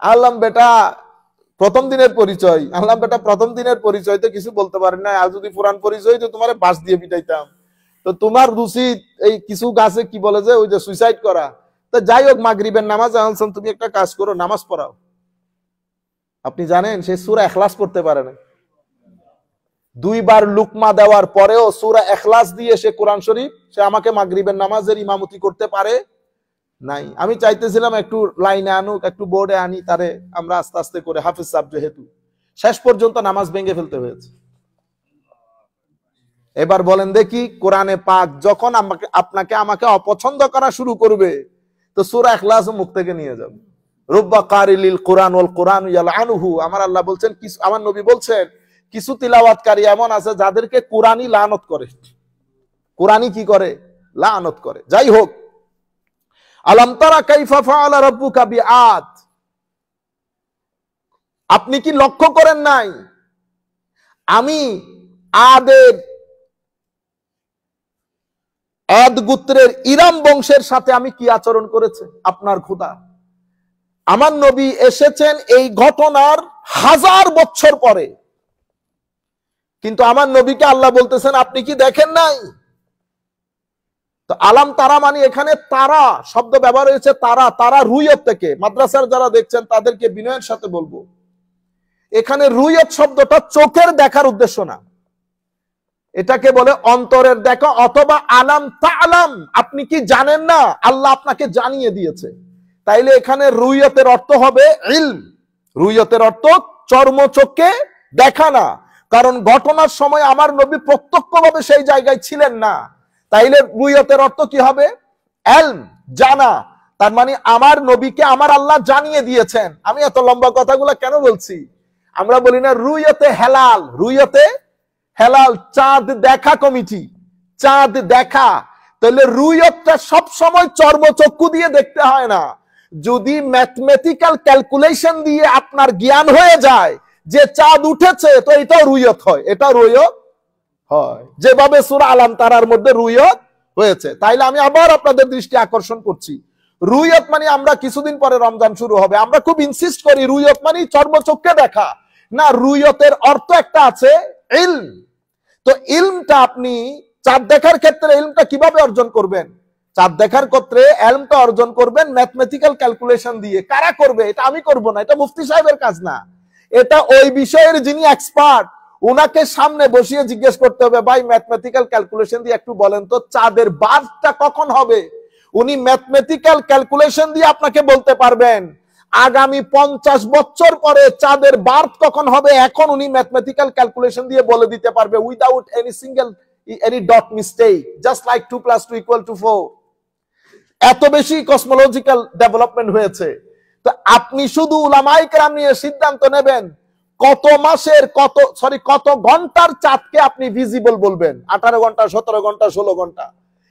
আল্লাহ বেটা প্রথম দিনের পরিচয়, আল্লাহ বেটা প্রথম দিনের পরিচয় তো কিছু বলতে পারি না, আর যদি পুরান পরিচয় তো তোমার বাস দিয়ে পিটাইতাম। তো তোমার রুচি এই কিছু গাছে কি বলে যে ওই যে সুইসাইড করা। তো যাই হোক, মাগরিবের নামাজ আনছেন, তুমি একটা কাজ করো, নামাজ পড়াও। আপনি জানেন সে সূরা ইখলাস পড়তে পারে না। 2 বার লুকমা দেওয়ার পরেও সূরা ইখলাস দিয়ে সে কোরআন শরীফ, সে আমাকে মাগরিবের নামাজের ইমামতি করতে পারে নাই। আমি চাইতেছিলাম একটু লাইনে আনুক, একটু বোর্ডে আনি তারে, আমরা আস্তে আস্তে করে, হাফিজ সাহেব যেহেতু, শেষ পর্যন্ত নামাজ ভেঙে ফেলতে হয়েছে। এবার বলেন দেখি, কোরআনে পাক যখন আপনাকে আমাকে অপছন্দ করা শুরু করবে, তো সূরা ইখলাস মুখ থেকে নিয়ে যাবে। রুব্বা কারিলিল কোরআন ওয়াল কোরআন ইয়ালআনুহু, আমার আল্লাহ বলছেন, আমার নবী বলছেন, কিছু তিলাওয়াতকারী এমন আছে যাদেরকে কোরআনই লানত করে। কোরআনই কি করে? লানত করে। যাই হোক, আলাম তারা কাইফা ফাআলা রাব্বুকা বিআদ, আপনি কি লক্ষ্য করেন নাই আমি আদ গোত্রের ইরাম বংশের সাথে আমি কি আচরণ করেছে আপনার খোদা। আমার নবী এসেছেন এই ঘটনার 1000 বছর পরে, কিন্তু আমার নবীকে আল্লাহ বলতেছেন আপনি কি দেখেন নাই? তো আলাম তারা মানে এখানে তারা শব্দ ব্যবহার হয়েছে, তারা, তারা রুইয়ত থেকে। মাদ্রাসার যারা দেখছেন তাদেরকে বিনয়ের সাথে বলবো, এখানে রুইয়ত শব্দটা চোখের দেখার উদ্দেশ্য না, এটাকে বলে অন্তরের দেখা, অথবা আলাম তাআলাম, আপনি কি জানেন না, আল্লাহ আপনাকে জানিয়ে দিয়েছে। তাইলে এখানে রুইয়তের অর্থ হবে ইলম। রুইয়তের অর্থ চর্মচক্ষে দেখা না, কারণ ঘটনার সময় আমার নবী প্রত্যক্ষভাবে সেই জায়গায় ছিলেন না। তাইলে রুইয়তের অর্থ কি হবে? ইলম, জানা। তার মানে আমার নবীকে আমার আল্লাহ জানিয়ে দিয়েছেন। আমি এত লম্বা কথাগুলো কেন বলছি? আমরা বলি না রুইয়তে হেলাল, রুইয়তে হেলাল, চাঁদ দেখা কমিটি, চাঁদ দেখা। তাহলে রুইয়তটা সব সময় চর্মচক্ষু দিয়ে দেখতে হয় না। যদি ম্যাথমেটিক্যাল ক্যালকুলেশন দিয়ে আপনার জ্ঞান হয়ে যায় যে চাঁদ উঠেছে, তো এটাও রুইয়ত হয়, এটা রুইয়ত হয়, যেভাবে সূরা আলাম তারার মধ্যে রুইয়ত হয়েছে। তাইলে আমি আবার আপনাদের দৃষ্টি আকর্ষণ করছি, রুইয়ত মানে, আমরা কিছুদিন পরে রমজান শুরু হবে, আমরা খুব ইনসিস্ট করি রুইয়ত মানে চর্মচক্ষে দেখা না। রুইয়তের অর্থ একটা আছে ইলম। তো ইলমটা আপনি চাঁদ দেখার ক্ষেত্রে ইলমটা কিভাবে অর্জন করবেন? চাঁদ দেখার ক্ষেত্রে ইলমটা অর্জন করবেন ম্যাথমেটিক্যাল ক্যালকুলেশন দিয়ে। কারা করবে? এটা আমি করব না, এটা মুফতি সাহেবের কাজ না, এটা ওই বিষয়ের যিনি এক্সপার্ট ওনাকে সামনে বসিয়ে জিজ্ঞেস করতে হবে, ভাই ম্যাথমেটিক্যাল ক্যালকুলেশন দিয়ে একটু বলেন তো চাঁদের বার্থটা কখন হবে। উনি ম্যাথমেটিক্যাল ক্যালকুলেশন দিয়ে আপনাকে বলতে পারবেন আগামী 50 বছর পরে চাঁদের বার্থ কখন হবে, এখন উনি ম্যাথমেটিক্যাল ক্যালকুলেশন দিয়ে বলে দিতে পারবে without any dot mistake, just like 2 + 2 = 4। এত বেশি কসমোলজিক্যাল ডেভেলপমেন্ট হয়েছে। তো আপনি শুধু উলামায়ে কেরাম নিয়ে সিদ্ধান্ত নেবেন কত মাসের কত ঘন্টার চাঁদকে আপনি ভিজিবল বলবেন, 18 ঘন্টা, 17 ঘন্টা, 16 ঘন্টা,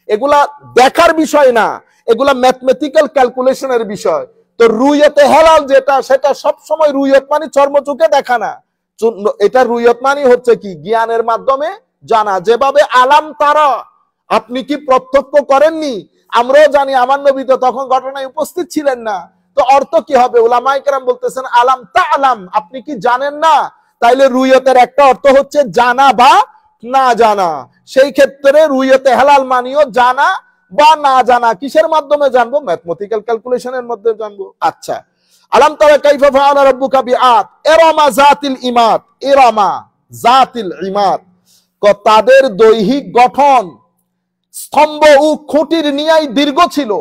এগুলা দেখার বিষয় না, এগুলা ম্যাথমেটিক্যাল ক্যালকুলেশনের বিষয়। তো রুইয়তে হেলাল যেটা, সেটা সব সময় রুইয়ত মানে চর্মচোখে দেখা না, এটা রুইয়ত মানে হচ্ছে কি জ্ঞানের মাধ্যমে জানা। যেভাবে আলাম তারা, আপনি কি প্রত্যক্ষ করেননি, আমরাও জানি আমার নবী তো তখন ঘটনায় উপস্থিত ছিলেন না। তো অর্থ কি হবে? উলামায়ে কেরাম বলতেছেন আলাম তাআলাম, আপনি কি জানেন না। তাইলে রুইয়তের একটা অর্থ হচ্ছে জানা বা না জানা। সেই ক্ষেত্রে রুইয়তে হেলাল মানিও জানা বা না জানা। কিসের মাধ্যমে জানবো? ম্যাথমেটিক্যাল ক্যালকুলেশনের মধ্যে জানবো। আচ্ছা, আলাম তারা কাইফা ফাআলা রাব্বুকা বিআদ ইরামা যাতিল ইমাদ, ইরামা যাতিল ইমাদ, তাদের দৈহিক গঠন স্তম্ভ ও খুঁটির ন্যায় দীর্ঘ ছিল।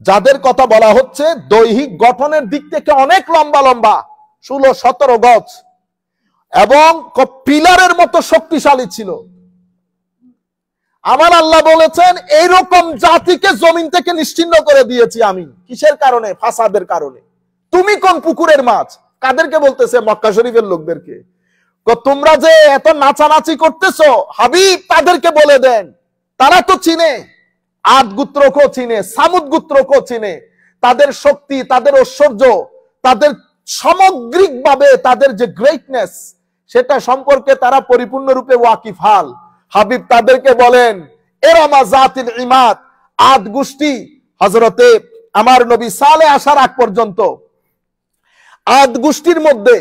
যাদের কথা বলা হচ্ছে দৈহিক গঠনের দিক থেকে অনেক লম্বা লম্বা, 16-17 গজ, এবং পিলারের মতো শক্তিশালী ছিল। আমার আল্লাহ বলেছেন এইরকম জাতিকে জমিন থেকে নিশ্চিহ্ন করে দিয়েছি আমি। কিসের কারণে? ফাসাদের কারণে। তুমি কোন পুকুরের মাছ? কাদেরকে বলতেছে? মক্কা শরীফের লোকদেরকে। তোমরা যে এত নাচানাচি করতেছো, হাবিব তাদেরকে বলে দেন, তারা তো চিনে, আদ গোত্রকেও চিনে, সামুদ গোত্রকেও চিনে, তাদের শক্তি, তাদের ঐশ্বর্য, তাদের সামগ্রিকভাবে তাদের যে গ্রেটনেস, সেটা সম্পর্কে তারা পরিপূর্ণরূপে ওয়াকিফাল। হাবিব তাদেরকে বলেন ইরামা যাতিল ইমাদ, আদ গোষ্ঠী হযরতে আমার নবী সালেহ আসার আগ পর্যন্ত আদ গোষ্ঠীর মধ্যে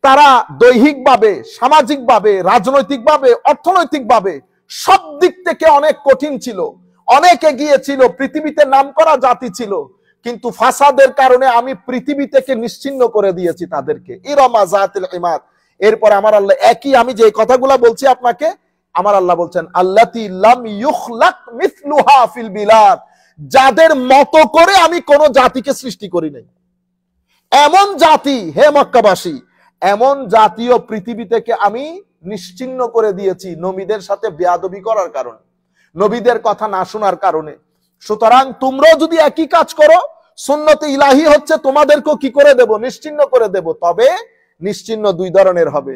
তারা দৈহিকভাবে, সামাজিকভাবে, রাজনৈতিকভাবে, অর্থনৈতিকভাবে সব দিক থেকে অনেক কঠিন ছিল, অনেক এগিয়ে ছিল, পৃথিবীতে নামকরা জাতি ছিল। কিন্তু ফাসাদের কারণে আমি পৃথিবী থেকে নিশ্চিহ্ন করে দিয়েছি তাদেরকে। ইরামা যাতিল ইমাদ। এরপর আমার আল্লাহ একই, আমি যে কথাগুলো বলছি আপনাকে, আমার আল্লাহ বলছেন আল্লাতী লাম ইউখলাক মিসলুহা ফিল বিলাদ, যাদের মতো করে আমি কোন জাতিকে সৃষ্টি করি নাই। এমন জাতি, হে মক্কাবাসী, এমন জাতীয় পৃথিবী থেকে আমি নিশ্চিহ্ন করে দিয়েছি নবীদের সাথে বেয়াদবি করার কারণে, নবীদের কথা না শোনার কারণে। সুতরাং তোমরাও যদি একই কাজ করো, সুন্নতে ইলাহি হচ্ছে তোমাদেরকেও কি করে দেব, নিশ্চিহ্ন করে দেব। তবে নিশ্চিহ্ন দুই ধরনের হবে।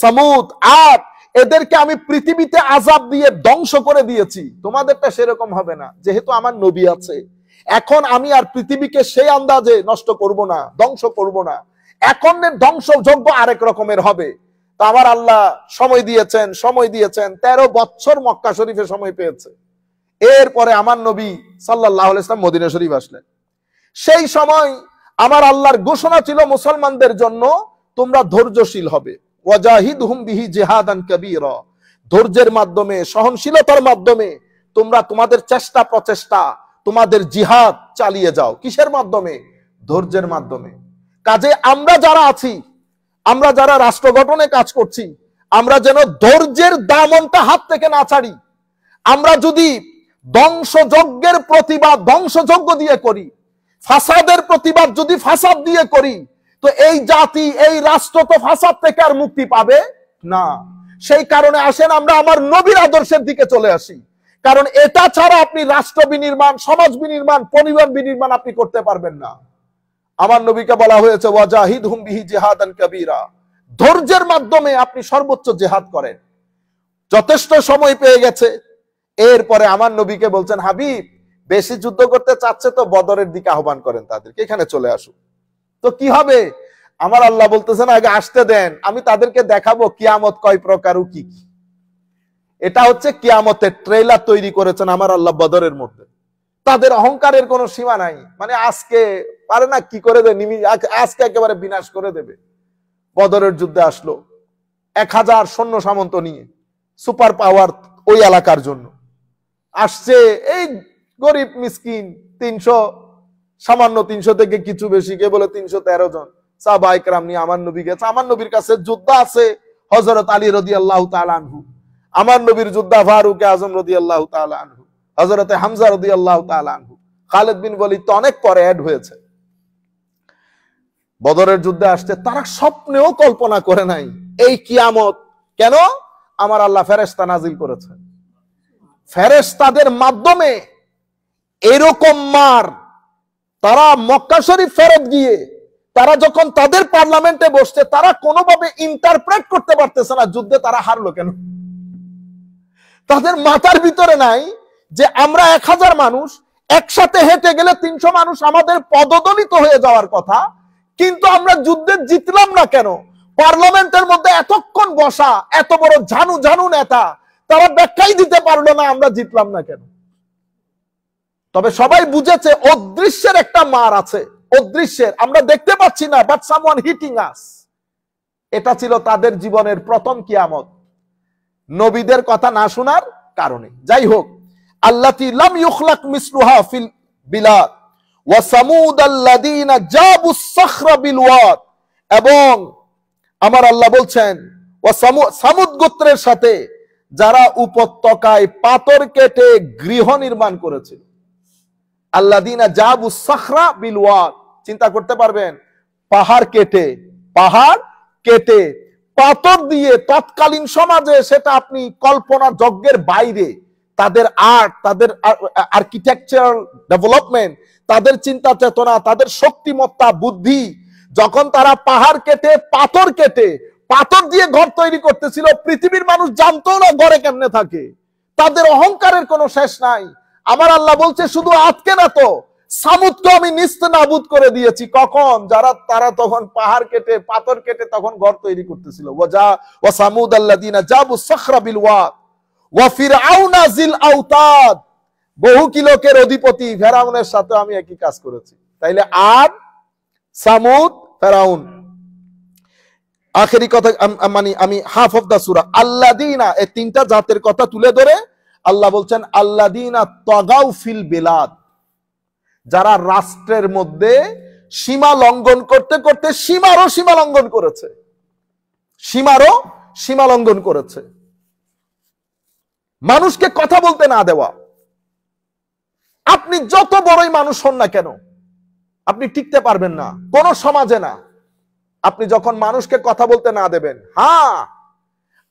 সামুদ, আদ, এদেরকে আমি পৃথিবীতে আযাব দিয়ে ধ্বংস করে দিয়েছি, তোমাদেরটা সেরকম হবে না। যেহেতু আমার নবী আছে, এখন আমি আর পৃথিবীকে সেই আন্দাজে নষ্ট করব না, ধ্বংস করব না। এখন ধ্বংসযোগ্য আরেক রকমের হবে। তো আমার আল্লাহ সময় দিয়েছেন 13 বছর মক্কা শরীফে সময় পেয়েছে। এরপরে আমার নবী সাল্লাল্লাহু আলাইহি ওয়াসাল্লাম মদিনা শরীফ আসলেন। সেই সময় আমার আল্লাহর ঘোষণা ছিল মুসলমানদের জন্য, তোমরা ধৈর্যশীল হবে। ওয়াজাহিদহুম বিহি জিহাদান কাবীরা, ধৈর্যের মাধ্যমে, সহনশীলতার মাধ্যমে তোমরা তোমাদের চেষ্টা প্রচেষ্টা, তোমাদের জিহাদ চালিয়ে যাও। কিসের মাধ্যমে? ধৈর্যের মাধ্যমে। কাজে আমরা যারা আছি, আমরা যারা রাষ্ট্র গঠনে কাজ করছি, আমরা যেন ধৈর্যের দামনটা হাত থেকে না ছাড়ি। আমরা যদি ধ্বংসযজ্ঞের প্রতিবাদ ধ্বংসযজ্ঞ দিয়ে করি, ফাসাদের প্রতিবাদ যদি ফাসাদ দিয়ে করি, তো এই জাতি, এই রাষ্ট্র তো ফাসাদ থেকে আর মুক্তি পাবে না। সেই কারণে আসেন আমরা আমার নবীর আদর্শের দিকে চলে আসি। কারণ এটা ছাড়া আপনি রাষ্ট্র বিনির্মাণ, সমাজ বিনির্মাণ, পরিবার বিনির্মাণ আপনি করতে পারবেন না। আমার নবীকে বলা হয়েছে ওয়াজাহিদহুম বিহি জিহাদান কাবীরা, ধৈর্যের মাধ্যমে আপনি সর্বোচ্চ জিহাদ করেন। যথেষ্ট সময় পেয়ে গেছে। এরপরে আমার নবীকে বলছেন, হাবিব বেশি যুদ্ধ করতে চাচ্ছে তো বদরের দিকে আহ্বান করেন তাদেরকে, এখানে চলে আসুন। তো কি হবে? আমার আল্লাহ বলতেছেন আগে আসতে দেন, আমি তাদেরকে দেখাবো কিয়ামত কয় প্রকার ও কি কি। এটা হচ্ছে কিয়ামতের ট্রেলার তৈরি করেছেন আমার আল্লাহ বদরের মধ্যে। তাদের অহংকারের কোনো সীমা নাই, মানে আজকে পারে না কি করে দেবে, আজকে একেবারে বিনাশ করে দেবে। বদরের যুদ্ধে আসলো 1000 সৈন্য সামন্ত নিয়ে, সুপার পাওয়ার ওই এলাকার জন্য আসছে। এই গরিব মিসকিন 300, সামান্য 300 থেকে কিছু বেশি, কে বলে 313 জন সাহাবা ইকরাম নিয়ে আমার নবী গেছে। আমার নবীর কাছে যোদ্ধা আছে হযরত আলী রাদিয়াল্লাহু তাআলা আনহু, আমার নবীর যোদ্ধা ফারুক আযম রাদিয়াল্লাহু তাআলা আনহু, হযরত হামজা রাদিয়াল্লাহু তাআলা আনহু, খালিদ বিন ওয়ালিদ তো অনেক পরে অ্যাড হয়েছে। বদরের যুদ্ধে আসছে, তারা স্বপ্নেও কল্পনা করে নাই এই কিয়ামত। কেন? আমার আল্লাহ ফেরেশতা নাজিল করেছেন। ফেরেশতাদের মাধ্যমে এরকম মার, তারা মক্কা শরীফ ফেরত গিয়ে তারা যখন তাদের পার্লামেন্টে বসছে, তারা কোনোভাবে ইন্টারপ্রেট করতে পারতেছে না যুদ্ধে তারা হারলো কেন। তাদের মাথার ভিতরে নাই যে আমরা 1000 মানুষ একসাথে হেঁটে গেলে 300 মানুষ আমাদের পদদলিত হয়ে যাওয়ার কথা, কিন্তু আমরা যুদ্ধে জিতলাম না কেন। পার্লামেন্টের মধ্যে এতক্ষণ বসা এত বড় ঝানু ঝানু নেতা, তারা ব্যাখ্যাই দিতে পারলো না আমরা জিতলাম না কেন। তবে সবাই বুঝেছে অদৃশ্যের একটা মার আছে, অদৃশ্যের, আমরা দেখতে পাচ্ছি না, বাট সামওয়ান হিটিং আস। এটা ছিল তাদের জীবনের প্রথম কিয়ামত, নবীদের কথা না শোনার কারণে। যাই হোক, আল্লাতী লাম ইউখলাক মিসলুহা ফিল বিলাদ ওয়া সামুদ আল্লাযীনা জাবুস সাখরা বিল ওয়াদ, এবং আমার আল্লাহ বলছেন ওয়া সামুদ গোত্রের সাথে যারা উপত্যকায় পাথর কেটে গৃহ নির্মাণ করেছিল। আল্লাযীনা জাবুস সাখরা বিল ওয়াদ, চিন্তা করতে পারবেন, পাহাড় কেটে পাথর দিয়ে, তৎকালীন সমাজে সেটা আপনি কল্পনা যজ্ঞের বাইরে। তাদের আর্ট, তাদের আর্কিটেকচারাল ডেভেলপমেন্ট, তাদের চিন্তা চেতনা, তাদের শক্তিমত্তা, বুদ্ধি, যখন তারা পাহাড় কেটে পাথর দিয়ে ঘর তৈরি করতেছিল, পৃথিবীর মানুষ জানতো না ঘরে কেমনে থাকে। তাদের অহংকারের কোনো শেষ নাই। আমার আল্লাহ বলছে শুধু আজকে না তো, সামুদকে আমি নিস্তেনাবুদ করে দিয়েছি। কখন? তারা তখন পাহাড় কেটে পাথর কেটে তখন ঘর তৈরি করতেছিল। ওয়া সামুদ আল্লাযীনা জাবুস সাখরা বিল ওয়াদ ওয়া ফিরআউনা যিল আওতাদ, বহু কিলোকের অধিপতি ফেরাউনের সাথে আমি একই কাজ করেছি। তাইলে আর সামুদ, ফেরাউন। আখেরি কথা মানে আমি হাফ অফ দা সূরা আল্লাযীনা, এই তিনটা জাতের কথা তুলে ধরে আল্লাহ বলছেন আল্লাযীনা তাগাউ ফিল বিলাদ, যারা রাষ্ট্রের মধ্যে সীমা লঙ্ঘন করতে করতে সীমা লঙ্ঘন করেছে, সীমা লঙ্ঘন করেছে। মানুষকে কথা বলতে না দেওয়া। আপনি যত বড়ই মানুষ হন না কেন, আপনি টিকতে পারবেন না কোন সমাজে না, আপনি যখন মানুষকে কথা বলতে না দেবেন। হ্যাঁ,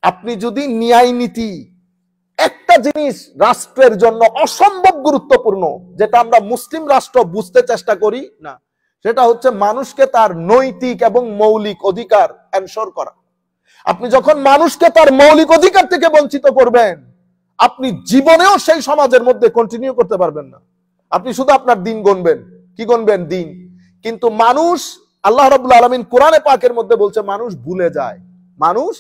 আপনি যদি ন্যায় নীতি, একটা জিনিস রাষ্ট্রের জন্য অসম্ভব গুরুত্বপূর্ণ, যেটা আমরা মুসলিম রাষ্ট্র বুঝতে চেষ্টা করি না, সেটা হচ্ছে মানুষকে তার নৈতিক এবং মৌলিক অধিকার এনশোর করা। আপনি যখন মানুষকে তার মৌলিক অধিকার থেকে বঞ্চিত করবেন, আপনি জীবনেও সেই সমাজের মধ্যে কন্টিনিউ করতে পারবেন না। আপনি শুধু আপনার দিন গুনবেন। কি গুনবেন? দিন। কিন্তু মানুষ, আল্লাহ রাব্বুল আলামিন কোরআনে পাকের মধ্যে বলছে মানুষ ভুলে যায়, মানুষ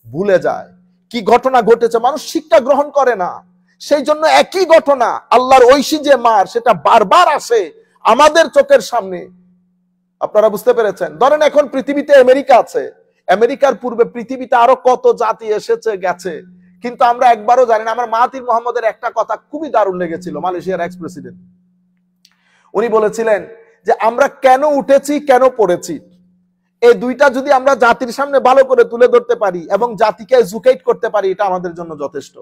ভুলে যায় কি ঘটনা ঘটেছে, মানুষ শিক্ষা গ্রহণ করে না। সেই জন্য একই ঘটনা, আল্লাহর ঐশী যে মার, সেটা বারবার আসে আমাদের চোখের সামনে। আপনারা বুঝতে পেরেছেন? ধরেন এখন পৃথিবীতে আমেরিকা আছে, আমেরিকার পূর্বে পৃথিবীতে আরো কত জাতি এসেছে গেছে, কিন্তু আমরা একবারও জানি না। আমার মাহাথির মোহাম্মদের একটা কথা খুবই দারুণ লেগেছিল, মালয়েশিয়ার এক্স প্রেসিডেন্ট। উনি বলেছিলেন যে আমরা কেন উঠেছি, কেন পড়েছি, এই দুইটা যদি আমরা জাতির সামনে ভালো করে তুলে ধরতে পারি এবং জাতিকে এডুকেট করতে পারি, এটা আমাদের জন্য যথেষ্ট।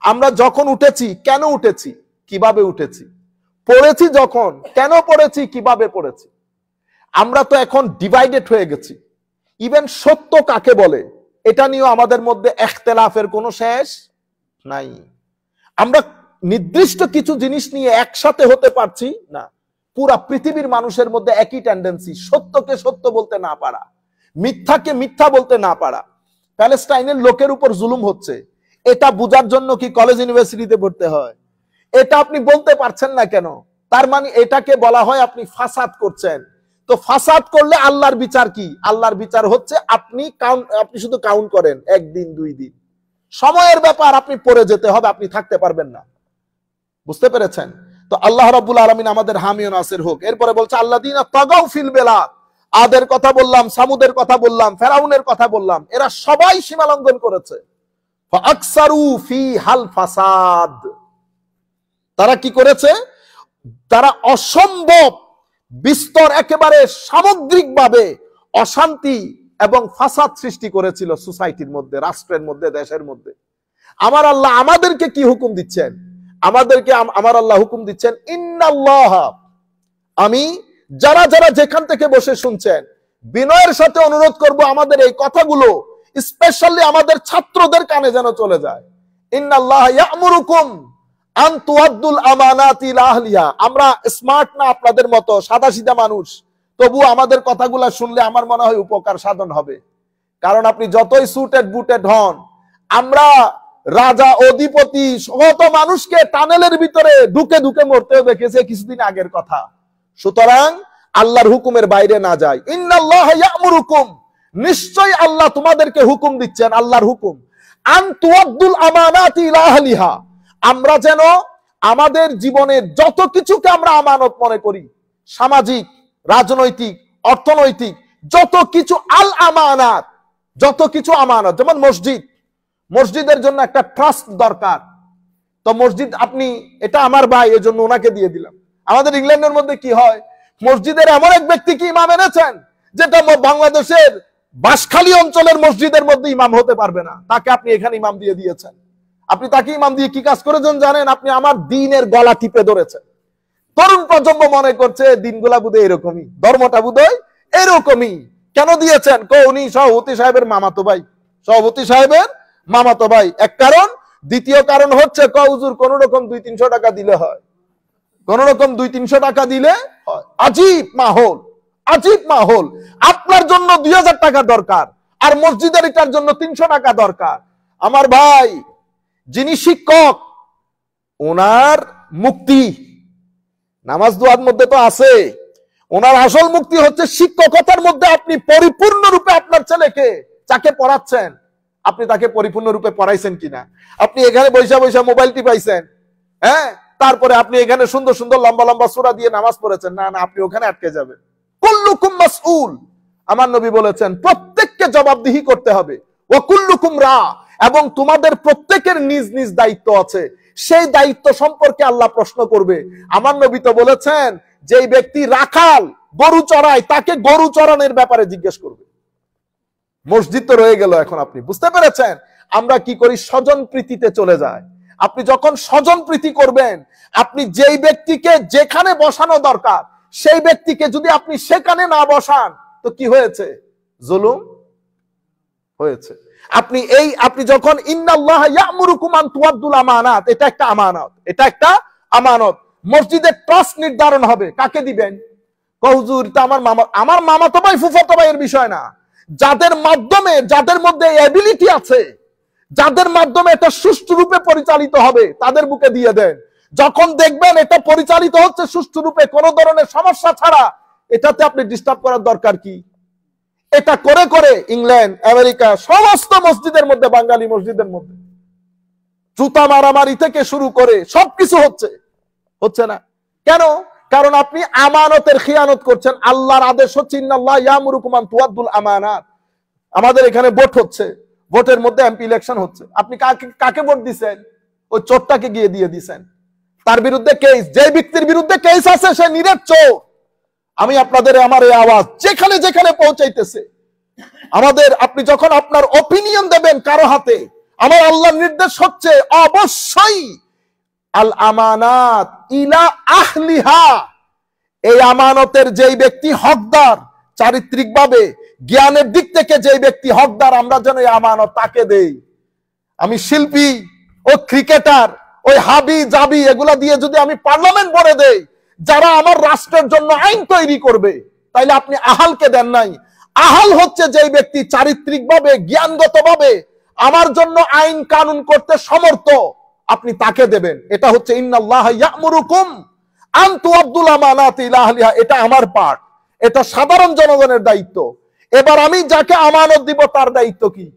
আমরা যখন উঠেছি, কেন উঠেছি, কিভাবে উঠেছি, পড়েছি যখন, কেন পড়েছি, কিভাবে পড়েছি। আমরা তো এখন ডিভাইডেড হয়ে গেছি। ইভেন সত্য কাকে বলে, এটা নিয়েও আমাদের মধ্যে ইখতিলাফের কোনো শেষ নাই। আমরা নির্দিষ্ট কিছু জিনিস নিয়ে একসাথে হতে পারছি না। পুরা পৃথিবীর মানুষের মধ্যে একই টেন্ডেন্সি, সত্যকে সত্য বলতে না পারা, মিথ্যাকে মিথ্যা বলতে না পারা। প্যালেস্টাইনের লোকের উপর জুলুম হচ্ছে, এটা বুঝার জন্য কি কলেজ ইউনিভার্সিটিতে পড়তে হয়? এটা আপনি বলতে পারছেন না কেন? তার মানে এটাকে বলা হয় আপনি ফাসাদ করছেন। তো ফাসাদ করলে আল্লাহর বিচার কি? আল্লাহর বিচার হচ্ছে আপনি শুধু কাউন্ট করেন, একদিন, 2 দিন, সময়ের ব্যাপার, আপনি পড়ে যেতে হবে, আপনি থাকতে পারবেন না। বুঝতে পেরেছেন? তো আল্লাহ রাব্বুল আলামিন আমাদের হামি ও নাসির হোক। এরপরে বলছে আল্লাযীনা তাগাউ ফিল বিলাদ, আদের কথা বললাম, সামুদের কথা বললাম, ফেরাউনের কথা বললাম, এরা সবাই সীমা লঙ্ঘন করেছে। ফাআকসারু ফিহাল ফাসাদ, তারা কি করেছে? তারা অসম্ভব বিস্তর, একেবারে সামগ্রিকভাবে অশান্তি এবং ফাসাদ সৃষ্টি করেছিল সোসাইটির মধ্যে, রাষ্ট্রের মধ্যে, দেশের মধ্যে। আমার আল্লাহ আমাদেরকে কি হুকুম দিচ্ছেন? আমাদেরকে আমার আল্লাহ হুকুম দিচ্ছেন, ইন্নাল্লাহ, আমি যারা যারা যেখান থেকে বসে শুনছেন, বিনয়ের সাথে অনুরোধ করব আমাদের এই কথাগুলো স্পেশালি আমাদের ছাত্রদের কানে যেন চলে যায়। ইন্নাল্লাহ ইয়া'মুরুকুম আন তুআদ্দুল আমানাতি ইলা আহলিহা। আমরা স্মার্ট না আপনাদের মতো সাদাসিধা মানুষ, তবু আমাদের কথাগুলো শুনলে আমার মনে হয় উপকার সাধন হবে। কারণ আপনি যতই সুটেড বুটেড হন, আমরা রাজা অধিপতি শত মানুষকে টানেলের ভিতরে ঢুকে ঢুকে মরতেও দেখেছে কিছুদিন আগের কথা। সুতরাং আল্লাহর হুকুমের বাইরে না যায়। ইন্নাল্লাহ ইয়া'মুরুকুম, নিশ্চয় আল্লাহ তোমাদেরকে হুকুম দিচ্ছেন, আল্লাহর হুকুম, আন তুআদ্দুল আমানাতি ইলা আহলিহা, আমরা যেন আমাদের জীবনের যত কিছুকে আমরা আমানত মনে করি, সামাজিক, রাজনৈতিক, অর্থনৈতিক, যত কিছু আল আমানাত, যত কিছু আমানত, যেমন মসজিদ, মসজিদের জন্য একটা ট্রাস্ট দরকার। তো মসজিদ, আপনি এটা আমার ভাই, এই জন্য ওনাকে দিয়ে দিলাম। আমাদের ইংল্যান্ডের মধ্যে কি হয়, মসজিদের এমন এক ব্যক্তিকে ইমাম এনেছেন, যেটা বাংলাদেশের বাঁশখালী অঞ্চলের মসজিদের মধ্যে ইমাম হতে পারবে না, তাকে আপনি এখানে ইমাম দিয়ে দিয়েছেন। আপনি তাকে ইমাম দিয়ে কি কাজ করেছেন জানেন? আপনি আমার দ্বীনের গলা টিপে ধরেছেন। তরুণ প্রজন্ম মনে করছে দিনগুলা বুধে এরকমই, ধর্মটা বুধই এরকমই। কেন দিয়েছেন? উনি সভাপতি সাহেবের মামাতো ভাই, সভাপতি সাহেবের মামাতো ভাই, এক কারণ। দ্বিতীয় কারণ হচ্ছে হুজুর কোন রকম 200-300 টাকা দিলে হয়, কোন রকম 200-300 টাকা দিলে হয়। আজীব মাহৌল, আজীব মাহৌল। আপনার জন্য 2000 টাকা দরকার, আর মসজিদের এটার জন্য 300 টাকা দরকার। আমার ভাই, যিনি শিক্ষক, ওনার মুক্তি নামাজ দোয়ার মধ্যে তো আছে, ওনার আসল মুক্তি হচ্ছে শিক্ষকতার মধ্যে। আপনি পরিপূর্ণরূপে আপনার ছেলেকে যাকে পড়াচ্ছেন, আপনি তাকে পরিপূর্ণরূপে পড়াইছেন কিনা? আপনি এখানে বৈশা বৈশা মোবাইল টিপাইছেন, হ্যাঁ, তারপরে আপনি এখানে সুন্দর সুন্দর লম্বা লম্বা সূরা দিয়ে নামাজ পড়েছেন, না না, আপনি ওখানে আটকে যাবেন। কুল্লুকুম মাসউল, আমার নবী বলেছেন প্রত্যেককে জবাবদিহি করতে হবে। ওয়া কুল্লুকুম রা, এবং তোমাদের প্রত্যেকের নিজ নিজ দায়িত্ব আছে, সেই দায়িত্ব সম্পর্কে আল্লাহ প্রশ্ন করবে। আমার নবী তো বলেছেন যেই ব্যক্তি রাখাল গরু চড়ায় তাকে গরু চড়ানোর ব্যাপারে জিজ্ঞেস করবে। মসজিদ তো রয়ে গেল, এখন আপনি বুঝতে পেরেছেন আমরা কি করি, স্বজন প্রীতিতে চলে যায়। আপনি যখন স্বজন প্রীতি করবেন, আপনি যেই ব্যক্তিকে যেখানে বসানো দরকার সেই ব্যক্তিকে যদি আপনি সেখানে না বসান তো কি হয়েছে, জুলুম হয়েছে। আপনি যখন ইন্নাল্লাহ ইয়ামুরুকুম আন তুআদ্দুল আমানাত, এটা একটা আমানত, এটা একটা আমানত। মসজিদের ট্রাস্ট নির্ধারণ হবে, কাকে দিবেন? হুজুর এটা আমার মামাতো ভাই ফুফাতো ভাইয়ের বিষয় না, যাদের মাধ্যমে, যাদের মধ্যে এবিলিটি আছে, যাদের মাধ্যমে এটা সুষ্ঠু রূপে পরিচালিত হবে তাদের বুকে দিয়ে দেন। যখন দেখবেন এটা পরিচালিত হচ্ছে সুষ্ঠু রূপে, কোনো ধরনের সমস্যা ছাড়া, এটাতে আপনি ডিস্টার্ব করার দরকার কি? এটা করে করে ইংল্যান্ড, আমেরিকা সমস্ত মসজিদের মধ্যে, বাঙালি মসজিদের মধ্যে জুতা মারামারি থেকে শুরু করে সবকিছু হচ্ছে না। কেন? কারণ আপনি আমানতের খিয়ানত করছেন। আল্লাহর আদেশ হচ্ছে ইন্নাল্লাহ ইয়ামুরুকুম আন তুআদ্দুল আমানাত। আমাদের এখানে ভোট হচ্ছে, ভোটের মধ্যে এমপি ইলেকশন হচ্ছে, আপনি কাকে ভোট দিচ্ছেন? ওই চোরটাকে গিয়ে দিয়ে দিচ্ছেন। তার বিরুদ্ধে কেস, যে ব্যক্তির বিরুদ্ধে কেস আছে সে নিরেট চোর। আমি আপনাদের আমার এই আওয়াজ যেখানে যেখানে পৌঁছাইতেছে, আপনি যখন আপনার ওপিনিয়ন দেবেন কারো হাতে, আমার আল্লাহর নির্দেশ হচ্ছে অবশ্যই আল আমানাত ইলা আহলিহা, এই আমানতের যেই ব্যক্তি হকদার, চারিত্রিকভাবে জ্ঞানের দিক থেকে যেই ব্যক্তি হকদার, আমরা যেন এই আমানত তাকে দেই। আমি শিল্পী ও ক্রিকেটার, ওই হাবি জাবি এগুলা দিয়ে যদি আমি পার্লামেন্ট ভরে দেই, যারা আমার রাষ্ট্রের জন্য আইন তৈরি করবে, তাইলে আপনি আহালকে দেন নাই। আহাল হচ্ছে যেই ব্যক্তি চারিত্রিকভাবে জ্ঞানগতভাবে আমার জন্য আইন কানুন করতে সমর্থ, আপনি তাকে দেবেন। এটা হচ্ছে ইন্নাল্লাহ ইয়ামুরুকুম আন তুআদ্দুল আমানাতি ইলা আহলিহা, এটা আমার পার্ট, এটা সাধারণ জনগণের দায়িত্ব। এবার আমি যাকে আমানত দিব তার দায়িত্ব কি?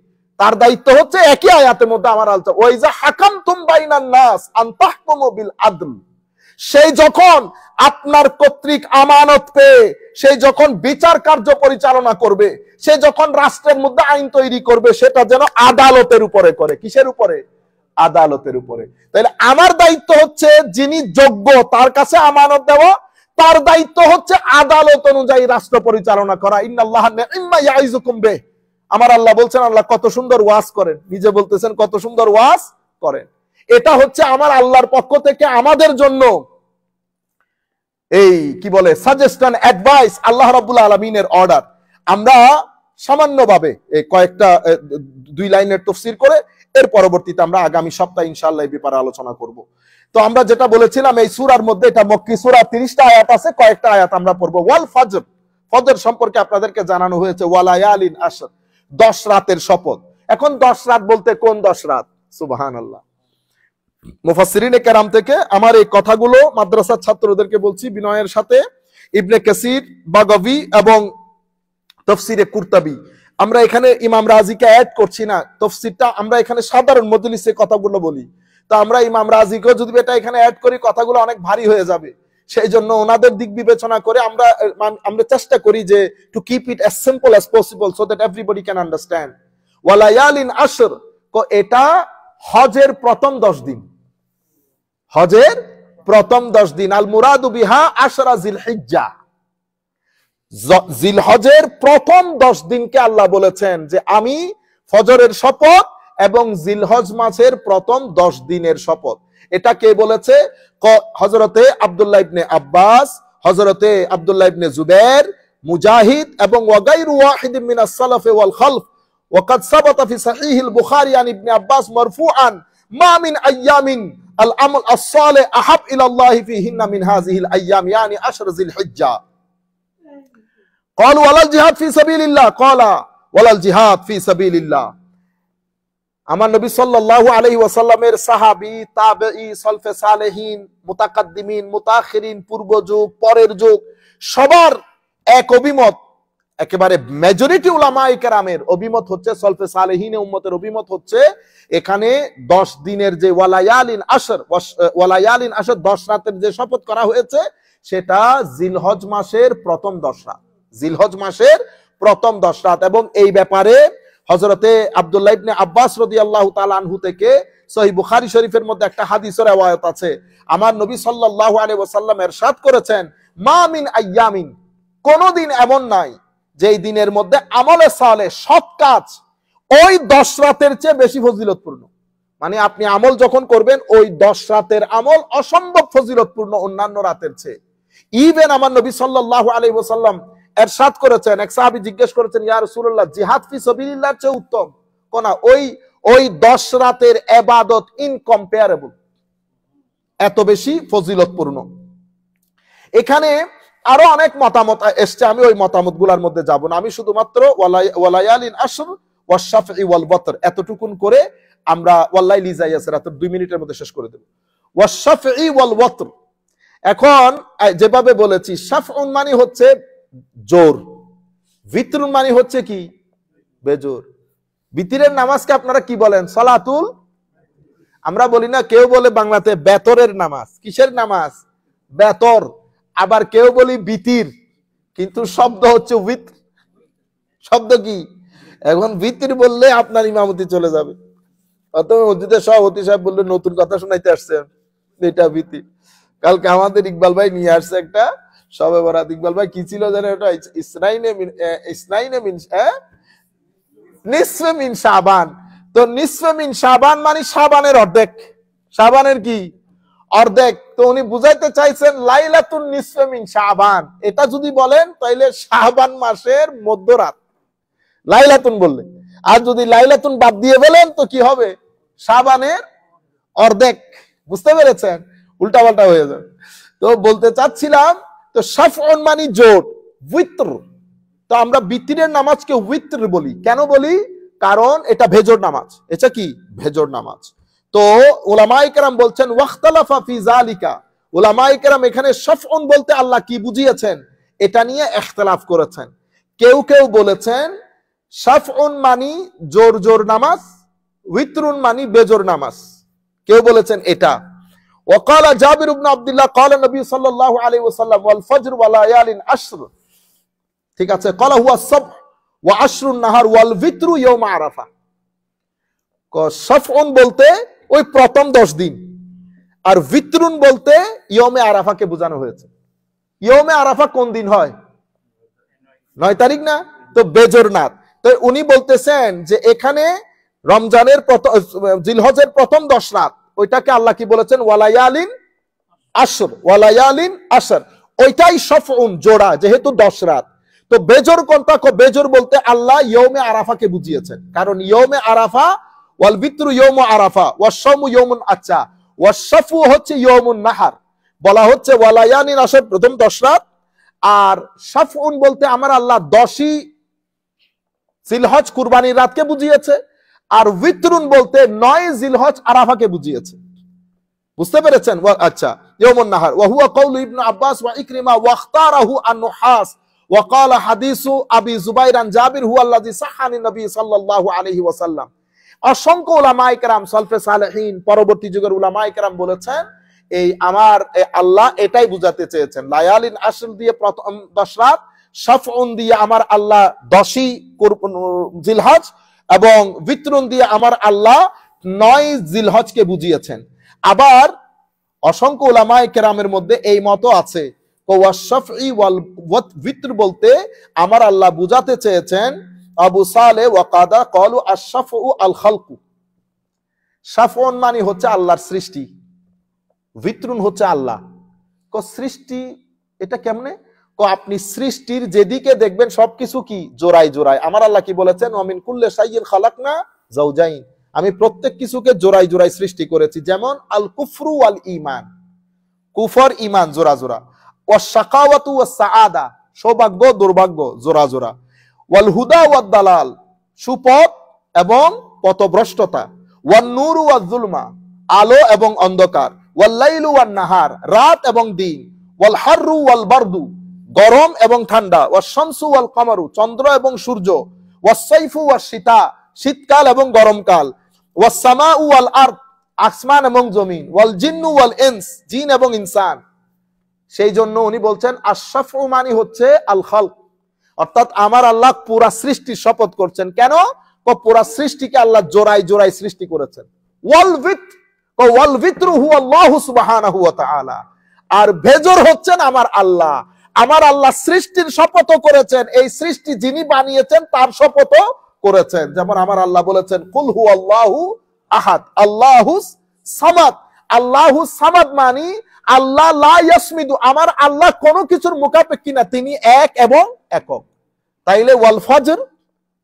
তার দায়িত্ব হচ্ছে একই আয়াতের মধ্যে আমার আলোচনা, ওয়াইজা হাকামতুম বাইনান নাস আন তাহকুমু বিল আদল, সেই যখন আপনার কর্তৃক আমানত পেয়ে সেই যখন বিচার কার্য পরিচালনা করবে, সে যখন রাষ্ট্রের মধ্যে আইন তৈরি করবে, সেটা যেন আদালতের উপরে করে। কিসের উপরে? আদালতের উপরে। তাহলে আমার দায়িত্ব হচ্ছে যিনি যোগ্য তার কাছে আমানত দেওয়া, তার দায়িত্ব হচ্ছে আদালত অনুযায়ী রাষ্ট্র পরিচালনা করা। ইন্নাল্লাহ নি'ম্মা ইয়াইযুকুম বিহ, আমার আল্লাহ বলছেন, আল্লাহ কত সুন্দর ওয়াজ করেন, নিজে বলতেছেন কত সুন্দর ওয়াজ করেন। এটা হচ্ছে আমার আল্লাহর পক্ষ থেকে আমাদের জন্য এই কি বলে সাজেশন, অ্যাডভাইস, আল্লাহ রাব্বুল আলামিনের অর্ডার। আমরা সামান্যভাবে এই কয়েকটা 2 লাইনের তাফসীর করে এর পরবর্তীতে আমরা আগামী সপ্তাহে ইনশাআল্লাহ এই ব্যাপারে আলোচনা করব। তো আমরা যেটা বলেছিলাম, এই সূরার মধ্যে, এটা মক্কি সূরা, 30টা আয়াত আছে, কয়েকটা আয়াত আমরা পড়ব। ওয়াল ফজর, ফজর সম্পর্কে আপনাদেরকে জানানো হয়েছে, ওয়ালায়ালিন আশর, 10 রাতের শপথ। এখন 10 রাত বলতে কোন 10 রাত? সুবহানাল্লাহ। মুফাসসিরিনে কেরাম থেকে আমার এই কথাগুলো মাদ্রাসার ছাত্রদেরকে বলছি বিনয়ের সাথে, ইবনে কাসির, বাগাবী এবং তাফসিরে কুরতুবী, আমরা এখানে ইমাম রাজিকে অ্যাড করছি না, তাফসিরটা আমরা এখানে সাধারণ মজলিসে কথাগুলো বলি। তো আমরা ইমাম রাজিকেও যদি এটা এখানে অ্যাড করি, কথাগুলো অনেক ভারী হয়ে যাবে। সেই জন্য ওনাদের দিক বিবেচনা করে আমরা চেষ্টা করি যে to keep it as simple as possible so that everybody can understand. ওয়ালায়ালিন আশর, এটা হজের প্রথম 10 দিন, হজের প্রথম 10 দিন। আল মুরাদু বিহা আশরা জিলহিজ্জা, জিলহজের প্রথম 10 দিনকে আল্লাহ বলেছেন যে আমি ফজরের শপথ এবং জিলহজ মাসের প্রথম 10 দিনের শপথ। এটা কে বলেছে? হযরতে আব্দুল্লাহ ইবনে আব্বাস, হযরতে আব্দুল্লাহ ইবনে জুবাইর, মুজাহিদ এবং ওয়াগাইরু ওয়াহিদিন মিনাস সালাফ ওয়াল খালফ। ওয়াকাদ সাবাতা ফি সহিহুল বুখারী আন ইবনে আব্বাস মারফুআন মা মিন আইয়ামিন আল আমল আস-সালিহ আহাব ইলা আল্লাহ ফিহিন্না মিন হাযিহিল আইয়াম ইয়ানি আশর জিলহিজ্জা। ক্বালু ওয়ালাল জিহাদ ফি সাবিলিল্লাহ, ক্বালা ওয়ালাল জিহাদ ফি সাবিলিল্লাহ। আমার নবী সাল্লাল্লাহু আলাইহি ওয়াসাল্লামের সাহাবী, তাবেঈ, সালফে সালেহিন, মুতাকাদ্দিমিন, মুতাখিরিন, পূর্ব যুগ, পরের যুগ, সবার এক অভিমত, একেবারে মেজরিটি উলামায়ে কেরামের অভিমত হচ্ছে, সালফে সালেহিন উম্মতের অভিমত হচ্ছে, এখানে 10 দিনের যে ওয়ালায়ালিন আশর 10 রাতের যে শপথ করা হয়েছে, সেটা জিলহজ মাসের প্রথম 10 রাত। জিলহজ মাসের প্রথম 10 রাত। এবং এই ব্যাপারে হযরতে আব্দুল্লাহ ইবনে আব্বাস রাদিয়াল্লাহু তাআলা আনহু থেকে সহিহ বুখারী শরীফের মধ্যে একটা হাদিসের riwayat আছে, আমার নবী সাল্লাল্লাহু আলাইহি ওয়াসাল্লাম ইরশাদ করেছেন, মা মিন আইয়ামিন, কোন দিন এমন নাই যেই দিনের মধ্যে আমলে সালেহ সৎ কাজ ওই 10 রাতের চেয়ে বেশি ফজিলতপূর্ণ। মানে আপনি আমল যখন করবেন ওই 10 রাতের আমল অসম্ভব ফজিলতপূর্ণ অন্যান্য রাতের চেয়ে। ইভেন আমার নবী সাল্লাল্লাহু আলাইহি ওয়াসাল্লাম ইরশাদ করেছেন, এক সাহাবী জিজ্ঞেস করেছেন, ইয়া রাসূলুল্লাহ, জিহাদ ফি সাবিলিল্লাহর চেয়ে উত্তম কোনা? ওই 10 রাতের ইবাদত ইনকম্পারেবল, এত বেশি ফজিলতপূর্ণ। এখানে আরো অনেক মতামত এসছে, আমি ওই মতামতগুলোর মধ্যে যাব না। আমি শুধুমাত্র ওয়ালায়ালিন আশর ওয়াশফি ওয়াল ওয়াতর এতটুকুন করে আমরা ওয়াল্লাইলি যাইয়াছে রাত 2 মিনিটের মধ্যে শেষ করে দেব। ওয়াশফি ওয়াল ওয়াতর, এখন যেভাবে বলেছি, শাফউন মানে হচ্ছে জোর, ভিতরুন মানে হচ্ছে কি বেজোর। বিতিরের নামাজকে আপনারা কি বলেন? সালাতুল, আমরা বলি না, কেউ বলে বাংলাতে বেতরের নামাজ। কিসের নামাজ? বেতর। আবার কেউ বলি বিতির, কিন্তু শব্দ হচ্ছে উইতর। শব্দ কি? এখন বিতির বললে আপনার ইমামতি চলে যাবে, অথবা মসজিদের সভাপতি সাহেব বললে নতুন কথা শোনাইতে আসছেন, এটা বিতির। কালকে আমাদের ইকবাল ভাই নিয়ে আসছে একটা শবে বরাত। ইকবাল ভাই কি ছিল জানেন? ওটা নিসফে মিন শাবান। তো নিসফে মিন শাবান মানে শাবানের অর্ধেক। শাবানের কি? অর্ধেক। তো উনি বুঝাইতে চাইছেন লাইলাতুন নিসফে মিন শাবান। এটা যদি বলেন তাহলে শাবান মাসের মধ্যরাত লাইলাতুন বললে, আর যদি লাইলাতুন বাদ দিয়ে বলেন তো কি হবে? শাবানের অর্ধেক। বুঝতে পেরেছেন? উল্টাপাল্টা হয়ে যাবে। তো বলতে চাচ্ছিলাম, তো শাফউন মানে জোট, উইতর। তো আমরা বিতিরের নামাজকে উইতর বলি। কেন বলি? কারণ এটা ভেজর নামাজ। এটা কি? ভেজর নামাজ। তো উলামায়ে কেরাম বলছেন ওয়াখতালাফা ফি যালিকা, উলামায়ে কেরাম এখানে শাফউন বলতে আল্লাহ কি বুঝিয়েছেন এটা নিয়ে ইখতিলাফ করেছেন। কেউ কেউ বলেছেন শাফউন মানি জোর জোর নামাজ, উইতরুন মানি বেজোর নামাজ। কেউ বলেছেন এটা। وقال جابر بن عبد الله قال النبي صلى الله عليه وسلم والفجر وليال عشر, ঠিক আছে, قال هو الصبح وعشر النهار والوتر يوم عرفه। শাফউন বলতে ওই প্রথম 10 দিন, আর ভিতরুন বলতে ইয়মে আরাফাকে বোঝানো হয়েছে। ইয়মে আরাফা কোন দিন হয়? 9 তারিখ না? তো বেজর নাত। তো উনি বলতেছেন যে এখানে রমজানের জিলহজের প্রথম 10 রাত, ওইটাকে আল্লাহ কি বলেছেন? ওয়ালায়ালিন আশর, ওয়ালায়ালিন আশর, ওইটাই শাফউন জোড়া, যেহেতু 10 রাত। তো বেজর কোনটা? বেজর বলতে আল্লাহ ইয়মে আরাফাকে বুঝিয়েছেন, কারণ ইয়মে আরাফা ওয়াল বিত্রু ইয়মু আরাফা ওয়াশামু ইয়মুন আচ্ছা ওয়াশাফু হচ্ছে ইয়মুন নাহার। বলা হচ্ছে ওয়ালায়ালিন আশর প্রথম 10 রাত, আর শাফউন বলতে আমার আল্লাহ 10ই জিলহজ কুরবানির রাতকে বুঝিয়েছে, আর উইতরুন বলতে 9 জিলহজ আরাফাকে বুঝিয়েছে। বুঝতে পেরেছেন? আচ্ছা, ইয়মুন নাহার ওয়া হুয়া কওলু ইবনে আব্বাস ওয়া ইকরিমা ওয়া ইখতারাহু আন-নুহাস ওয়া ক্বালা হাদিসু আবি যুবাইর আন জাবির হুয়া আল্লাযী সাহানি নবী সাল্লাল্লাহু আলাইহি ওয়াসাল্লাম। অসংখ্য উলামায়ে কেরাম সালফে সালেহিন পরবর্তী যুগের উলামায়ে কেরাম বলেছেন এই আমার আল্লাহ এটাই বুঝাতে চেয়েছেন। লায়ালিন আশর দিয়ে প্রথম 10 রাত, শাফউন দিয়ে আমার আল্লাহ 10ই জিলহজ, এবং বিতরুন দিয়ে আমার আল্লাহ 9 জিলহজকে বুঝিয়েছেন। আবার অসংখ্য উলামায়ে কেরামের মধ্যে এই মত আছে, ওয়াশফি ওয়াল বিতর বলতে আমার আল্লাহ বুঝাতে চেয়েছেন আবু সালে ওয়াকাদা ক্বালু আশ-শাফউ আল খালকু। শাফউন মানে হচ্ছে আল্লাহর সৃষ্টি, বিতরুন হচ্ছে আল্লাহ। সৃষ্টি এটা কেমনে? আপনি সৃষ্টির যেদিকে দেখবেন সবকিছু কি জোড়ায় জোড়ায়। আমার আল্লাহ কি বলেছেন? ওয়া মিন কুল্লি শাইইন খালাকনা যাওজাইন, আমি প্রত্যেক কিছুকে জোড়ায় জোড়ায় সৃষ্টি করেছি। যেমন আল কুফরু ওয়াল ঈমান, কুফর ঈমান জোড়া জোড়া, ওয়াস শাকাওয়াতু ওয়াস সাআদা, সৌভাগ্য দুর্ভাগ্য জোড়া জোড়া, ওয়াল হুদা ওয়াদ দালাল, সুপথ এবং পথভ্রষ্টতা, ওয়ান নূরু ওয়াজ যুলমা, আলো এবং অন্ধকার, ওয়াল লাইলু ওয়ান নাহার, রাত এবং দিন, ওয়াল হাররু ওয়াল বারদু, গরম এবং ঠান্ডা, ওয়াস শামসু ওয়াল কমারু, চন্দ্র এবং সূর্য, ওয়াস সাইফু ওয়াস শীতা, শীতকাল এবং গরমকাল, ওয়াস সামাউ ওয়াল আরদ, আসমান এবং জমিন, ওয়াল জিন্নু ওয়াল ইনস, জিন এবং ইনসান। সেই জন্য উনি বলছেন আশ-শাফউ মানে হচ্ছে আল খালক, অর্থাৎ আমার আল্লাহ পুরা সৃষ্টির শপথ করছেন। কেন? পুরা সৃষ্টিকে আল্লাহ জোড়ায় জোড়ায় সৃষ্টি করেছেন। ওয়াল ভিতরু হু আল্লাহু সুবহানাহু ওয়া তাআলা, আর ভেজর হচ্ছেন আমার আল্লাহ। আমার আল্লাহ সৃষ্টির শপথও করেছেন, এই সৃষ্টি যিনি বানিয়েছেন তার শপথও করেছেন। যেমন আমার আল্লাহ বলেছেন কুল হু আল্লাহু আহাদ আল্লাহুস সামাদ। আল্লাহুস সামাদ মানে আল্লাহ লা ইয়াসমিদু, আমার আল্লাহ কোনো কিছুর মুখাপেক্ষী না, তিনি এক এবং একক। তাইলে ওয়াল ফজর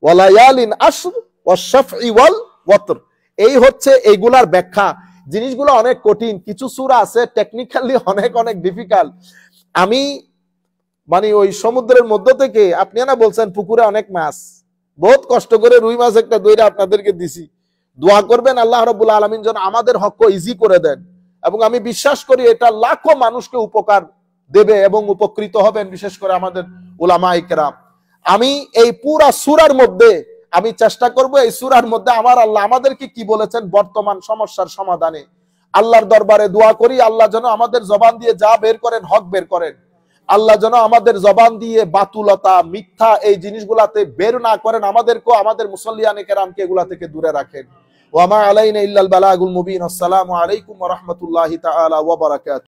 ওয়া লায়ালিন আশর ওয়াশ শাফঈ ওয়াল ওয়াতর, এই হচ্ছে এইগুলার ব্যাখ্যা। জিনিসগুলো অনেক কঠিন, কিছু সূরা আছে টেকনিক্যালি অনেক অনেক ডিফিকাল্ট। আমি মানে ওই সমুদ্রের মধ্য থেকে, আপনি না বলছেন পুকুরে অনেক মাছ, বহুত কষ্ট করে রুই মাছ একটা দইরা আপনাদেরকে দিছি। দোয়া করবেন আল্লাহ রাব্বুল আলামিন যেন আমাদের হক ইজি করে দেন, এবং আমি বিশ্বাস করি এটা লাখো মানুষকে উপকার দেবে এবং উপকৃত হবেন, বিশেষ করে আমাদের উলামায়ে কেরাম। আমি এই পুরা সূরার মধ্যে আমি চেষ্টা করব এই সূরার মধ্যে আমার আল্লাহ আমাদেরকে কি বলেছেন বর্তমান সমস্যার সমাধানে। আল্লাহর দরবারে দোয়া করি আল্লাহ যেন আমাদের জবান দিয়ে যা বের করেন হক বের করেন। আল্লাহ যেন আমাদের জবান দিয়ে বাতুলতা মিথ্যা এই জিনিসগুলাতে বের না করেন, আমাদেরকেও আমাদের মুসল্লিয়ানে কেরামকে এগুলা থেকে দূরে রাখেন। ওয়া মা আলাইনা ইল্লাল বালাগুল মুবিন। আসসালামু আলাইকুম ওয়া রাহমাতুল্লাহি তাআলা ওয়া বারাকাতুহু।